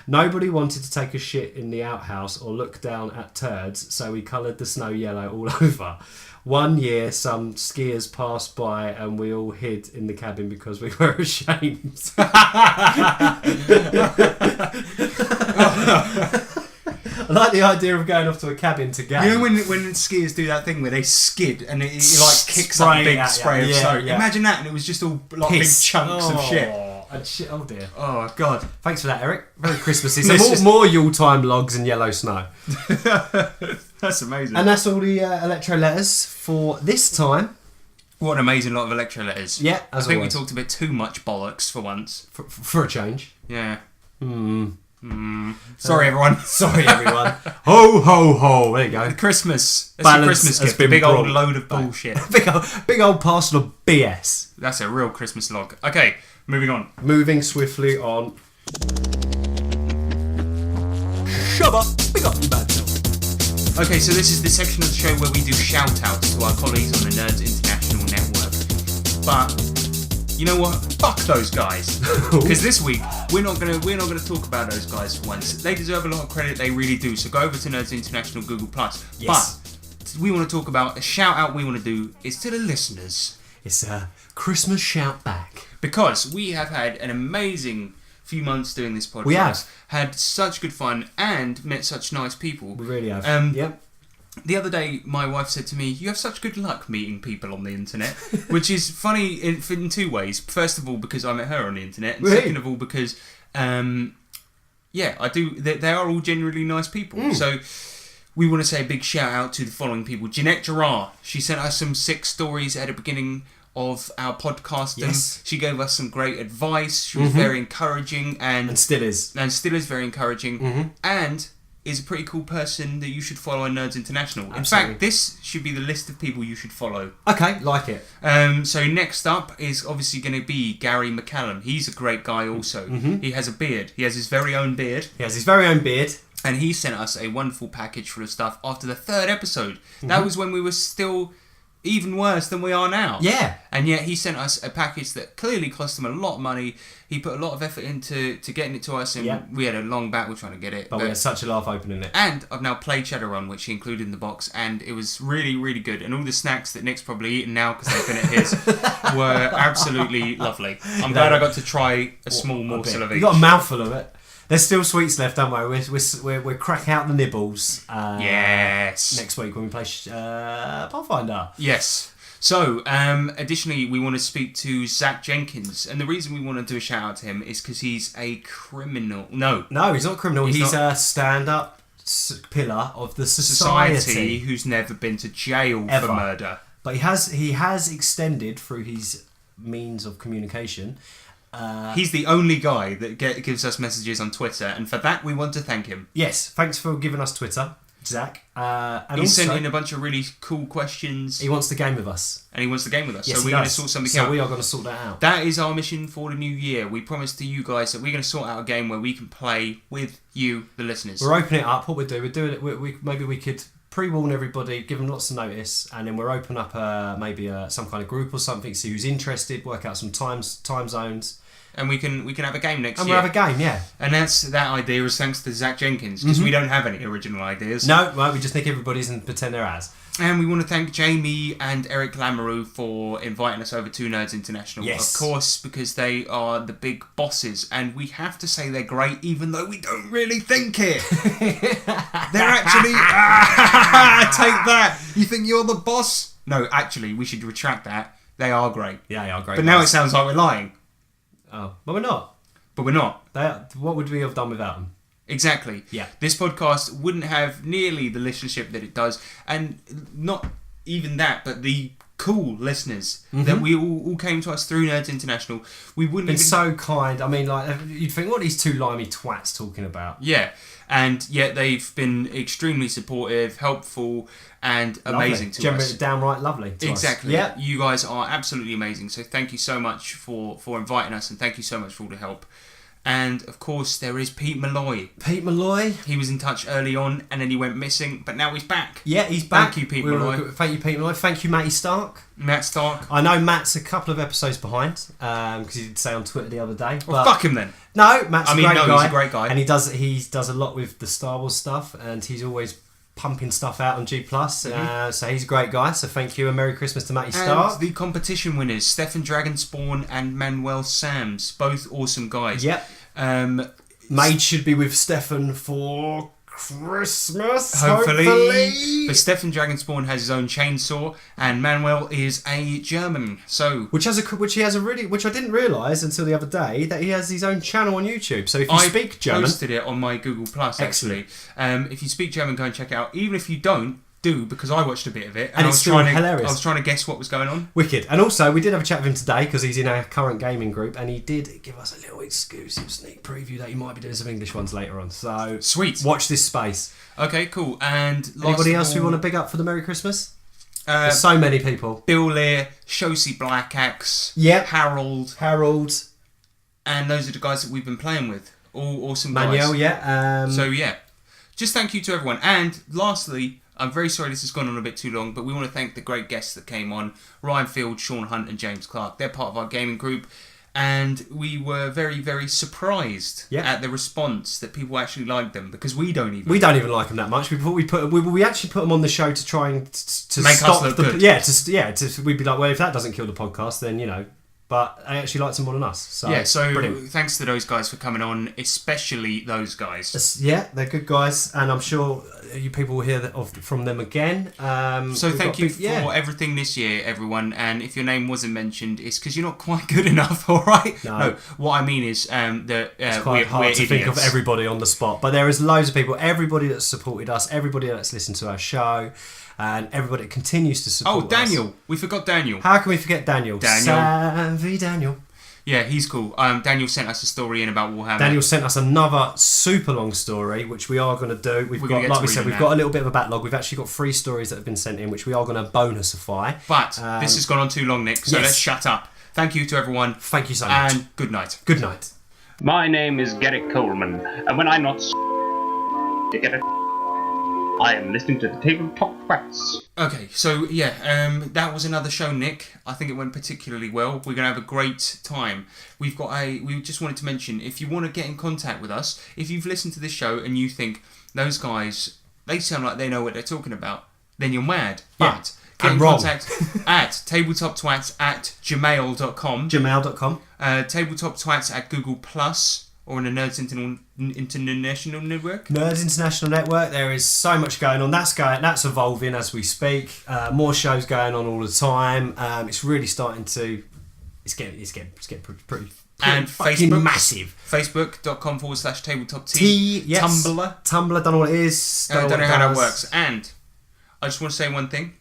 Nobody wanted to take a shit in the outhouse or look down at turds, so we coloured the snow yellow all over. One year, some skiers passed by and we all hid in the cabin because we were ashamed. I like the idea of going off to a cabin to game. You know when skiers do that thing where they skid and it like kicks up a big spray of snow? Yeah. Imagine that, and it was just all like big chunks of shit. Oh dear. Oh god. Thanks for that, Eric. Very Christmassy. So more Yuletime logs and yellow snow. That's amazing. And that's all the electro letters for this time. What an amazing lot of electro letters. Yeah, I think we talked a bit too much bollocks for once. For a change. Yeah. Sorry, everyone. Sorry, everyone. Ho, ho, ho. There you go. Christmas. That's a Christmas gift. A big old load of bullshit. big old parcel of BS. That's a real Christmas log. Okay, moving on. Moving swiftly on. Shubba. Big up, you bad self. Okay, so this is the section of the show where we do shout-outs to our colleagues on the Nerds International Network. But you know what? Fuck those guys. Because this week we're not gonna talk about those guys for once. They deserve a lot of credit. They really do. So go over to Nerds International Google+. Yes. But we want to talk about a shout-out we want to do is to the listeners. It's a Christmas shout back. Because we have had an amazing few months doing this podcast. We have. Had such good fun and met such nice people. We really have. Yep. The other day, my wife said to me, "You have such good luck meeting people on the internet," which is funny in two ways. First of all, because I met her on the internet, and second of all, because, I do. They are all genuinely nice people. So we want to say a big shout out to the following people: Jeanette Gerard. She sent us some sick stories at the beginning of our podcast. Yes. She gave us some great advice. She was very encouraging and still is very encouraging and is a pretty cool person that you should follow on Nerds International. Absolutely. In fact, this should be the list of people you should follow. Okay, like it. So next up is obviously going to be Gary McCallum. He's a great guy also. He has a beard. He has his very own beard. And he sent us a wonderful package full of stuff after the 3rd episode. That was when we were still even worse than we are now. Yeah. And yet he sent us a package that clearly cost him a lot of money. He put a lot of effort into getting it to us, and we had a long battle trying to get it. But we had such a laugh opening it. And I've now played Shadowrun, which he included in the box, and it was really, really good. And all the snacks that Nick's probably eaten now because they've been at his were absolutely lovely. I'm glad I got to try a small morsel of each. You got a mouthful of it. There's still sweets left, don't we? We're cracking out the nibbles. Yes. Next week when we play Pathfinder. Yes. So, additionally, we want to speak to Zach Jenkins, and the reason we want to do a shout out to him is because he's a criminal. No, he's not a criminal. He's a stand-up pillar of the society who's never been to jail ever. For murder. But he has extended through his means of communication. He's the only guy that gives us messages on Twitter, and for that we want to thank him. Yes, thanks for giving us Twitter, Zach. And he sent in a bunch of really cool questions. He wants to game with us. Yes, so we're going to sort something out. So we are going to sort that out. That is our mission for the new year. We promised to you guys that we're going to sort out a game where we can play with you, the listeners. We're opening it up. What we're doing it. Maybe we could pre-warn everybody, give them lots of notice, and then we're open up maybe some kind of group or something. See who's interested. Work out some time zones. And we can have a game next year. And we'll have a game, yeah. And that idea is thanks to Zach Jenkins, because we don't have any original ideas. No, well, we just nick everybody's and pretend they're ours. And we want to thank Jamie and Eric Lamoureux for inviting us over to Nerds International. Yes. Of course, because they are the big bosses, and we have to say they're great, even though we don't really think it. They're actually... take that! You think you're the boss? No, actually, we should retract that. They are great. Yeah, they are great. But now it sounds like we're lying. Oh, but we're not. What would we have done without them? Exactly. Yeah. This podcast wouldn't have nearly the listenership that it does, and not even that, but the cool listeners that we all came to us through Nerds International. We wouldn't been so kind. I mean, like, you'd think, what are these two limey twats talking about? Yeah, and yet they've been extremely supportive, helpful, and amazing to us. Downright lovely to us. Exactly. Yeah. You guys are absolutely amazing. So thank you so much for inviting us, and thank you so much for all the help. And of course, there is Pete Malloy. He was in touch early on, and then he went missing, but now he's back. Yeah, he's back. Thank you, Pete Malloy. Thank you, Pete Malloy. Thank you, Matty Stark. Matt Stark. I know Matt's a couple of episodes behind, because he did say on Twitter the other day. Well, fuck him then. No, Matt's a great guy. He's a great guy. And he does a lot with the Star Wars stuff, and he's always pumping stuff out on G+. So he's a great guy. So thank you, and Merry Christmas to Matty Stark. And the competition winners, Stefan Dragonspawn and Manuel Sams, both awesome guys. Yep. Made should be with Stefan for Christmas, hopefully. But Stefan Dragonspawn has his own chainsaw, and Manuel is a German. So which I didn't realise until the other day that he has his own channel on YouTube. So if you speak German, I posted it on my Google Plus actually. If you speak German, go and check it out. Even if you don't, because I watched a bit of it and it's still hilarious. I was trying to guess what was going on. Wicked. And also we did have a chat with him today because he's in our current gaming group, and he did give us a little exclusive sneak preview that he might be doing some English ones later on. So sweet. Watch this space. Okay, cool. And anybody else we want to big up for the Merry Christmas? There's so many people. Bill Lear, Shosi Blackaxe, Harold, and those are the guys that we've been playing with. All awesome guys. Manuel, yeah. So yeah, just thank you to everyone. And lastly, I'm very sorry this has gone on a bit too long, but we want to thank the great guests that came on, Ryan Field, Sean Hunt and James Clark. They're part of our gaming group, and we were very, very surprised at the response that people actually liked them, because we don't even like them that much. We actually put them on the show to try and to make stop us look good. We'd be like, well, if that doesn't kill the podcast, then But I actually liked them more than us. So brilliant. Thanks to those guys for coming on, especially those guys. Yeah, they're good guys, and I'm sure you people will hear from them again. So thank you for everything this year, everyone. And if your name wasn't mentioned, it's because you're not quite good enough, all right? No, what I mean is that it's quite hard to think of everybody on the spot. But there is loads of people, everybody that's supported us, everybody that's listened to our show, and everybody that continues to support us. Oh, Daniel. We forgot Daniel. How can we forget Daniel? Savvy Daniel. Yeah, he's cool. Daniel sent us a story in about Warhammer. Daniel sent us another super long story, which we are going to do. We've got a little bit of a backlog. We've actually got 3 stories that have been sent in, which we are going to bonusify. But this has gone on too long, Nick, so let's shut up. Thank you to everyone. Thank you so much. And good night. Good night. My name is Garrett Coleman, and when I'm not I am listening to the TableTopTwats. Okay, so that was another show, Nick. I think it went particularly well. We're going to have a great time. We just wanted to mention, if you want to get in contact with us, if you've listened to this show and you think, those guys, they sound like they know what they're talking about, then you're mad. Yeah. But get in contact at TableTopTwats@gmail.com. Gmail.com. TableTopTwats at Google+. or on the Nerds International Network? Nerds International Network. There is so much going on. That's evolving as we speak. More shows going on all the time. It's really starting to. It's getting pretty and fucking Facebook, massive. Facebook.com/TableTopT. Yes. Tumblr. Don't know what it is. I don't know how that works. And I just want to say one thing.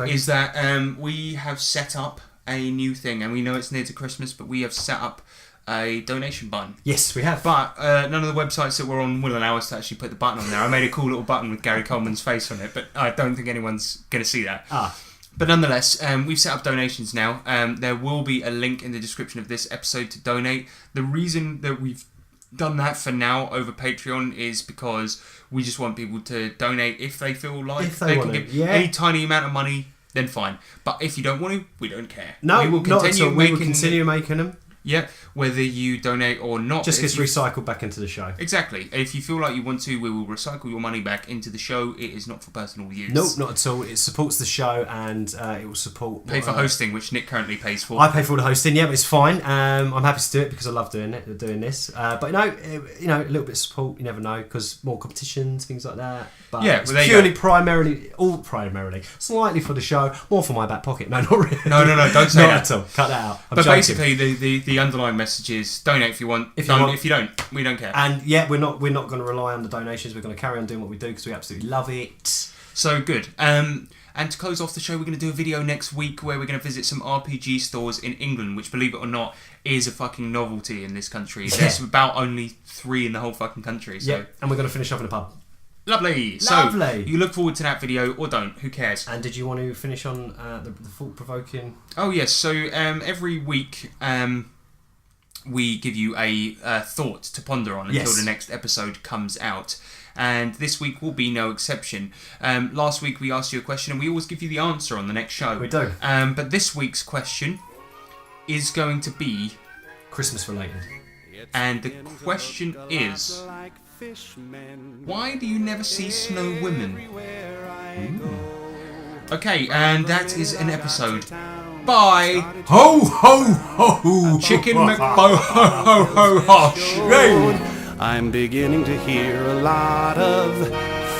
Is that we have set up a new thing, and we know it's near to Christmas, but we have set up a donation button. Yes, we have. But none of the websites that we're on will allow us to actually put the button on there. I made a cool little button with Gary Coleman's face on it, but I don't think anyone's going to see that. But nonetheless, we've set up donations now. There will be a link in the description of this episode to donate. The reason that we've done that for now over Patreon is because we just want people to donate if they feel like they can give any tiny amount of money, then fine. But if you don't want to, we don't care. No, we will continue making them. Yeah, whether you donate or not. Just gets recycled back into the show. Exactly. If you feel like you want to, we will recycle your money back into the show. It is not for personal use. Nope, not at all. It supports the show, and it will support... Pay for hosting, which Nick currently pays for. I pay for all the hosting, yeah, but it's fine. I'm happy to do it because I love doing this. But a little bit of support, you never know, because more competitions, things like that. But yeah, it's purely primarily, slightly for the show, more for my back pocket. No, not really. No, don't say that. Not at all. Cut that out. But basically, the underlying message is donate if you want. If you don't, we don't care. And yeah, we're not going to rely on the donations. We're going to carry on doing what we do because we absolutely love it. So good. And to close off the show, we're going to do a video next week where we're going to visit some RPG stores in England, which, believe it or not, is a fucking novelty in this country. Yeah. There's about only 3 in the whole fucking country. So. Yeah, and we're going to finish off in a pub. Lovely. So you look forward to that video or don't. Who cares? And did you want to finish on the thought-provoking? Oh, yes. So every week we give you a thought to ponder on until the next episode comes out. And this week will be no exception. Last week we asked you a question and we always give you the answer on the next show. We do. But this week's question is going to be... Christmas related. And the question is... Why do you never see snow women? Okay, and that is an episode by Ho Ho Ho Chicken McBo Ho Ho Ho Hosh. I'm beginning to hear a lot of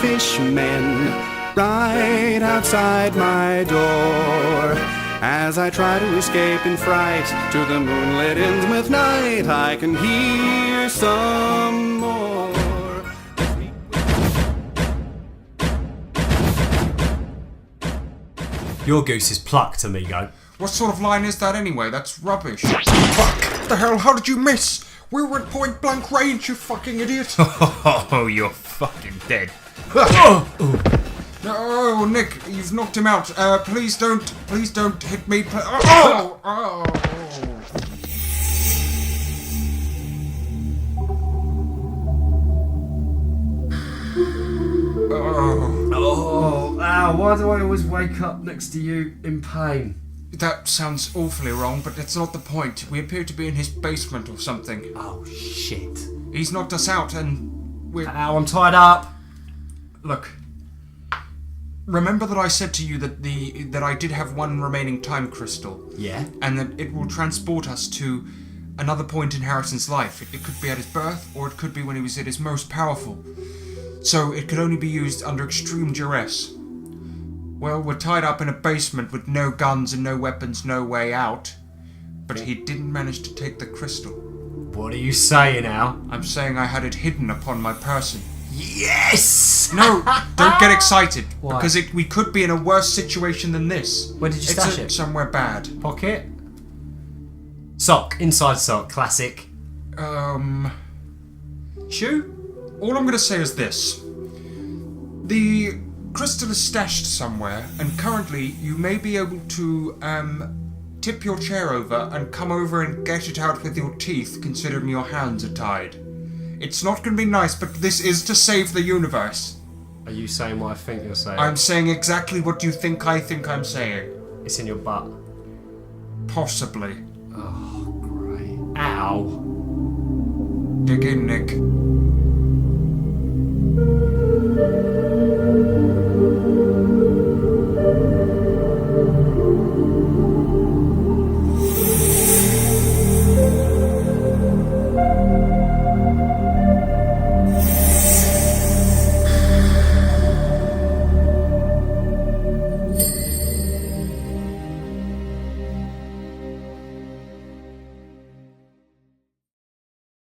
fishmen right outside my door. As I try to escape in fright to the moonlit Innsmouth night, I can hear some more. Your goose is plucked, amigo. What sort of line is that anyway? That's rubbish. Fuck! The hell? How did you miss? We were at point blank range, you fucking idiot! Oh, you're fucking dead. Oh, Nick, you've knocked him out. Please don't hit me. Oh! Ow, why do I always wake up next to you in pain? That sounds awfully wrong, but that's not the point. We appear to be in his basement or something. Oh, shit. He's knocked us out and we're... Ow, I'm tied up. Look. Remember that I said to you that I did have one remaining time crystal? Yeah. And that it will transport us to another point in Harrison's life. It could be at his birth, or it could be when he was at his most powerful. So it could only be used under extreme duress. Well, we're tied up in a basement with no guns and no weapons, no way out. But he didn't manage to take the crystal. What are you saying now? I'm saying I had it hidden upon my person. Yes! No, don't get excited. Why? Because we could be in a worse situation than this. Where did you stash it? Somewhere bad. Pocket? Sock. Inside sock. Classic. Shoe? All I'm going to say is this. The crystal is stashed somewhere, and currently you may be able to tip your chair over and come over and get it out with your teeth, considering your hands are tied. It's not going to be nice, but this is to save the universe. Are you saying what I think you're saying? I'm saying exactly what you think I think I'm saying. It's in your butt. Possibly. Oh, great. Ow. Dig in, Nick.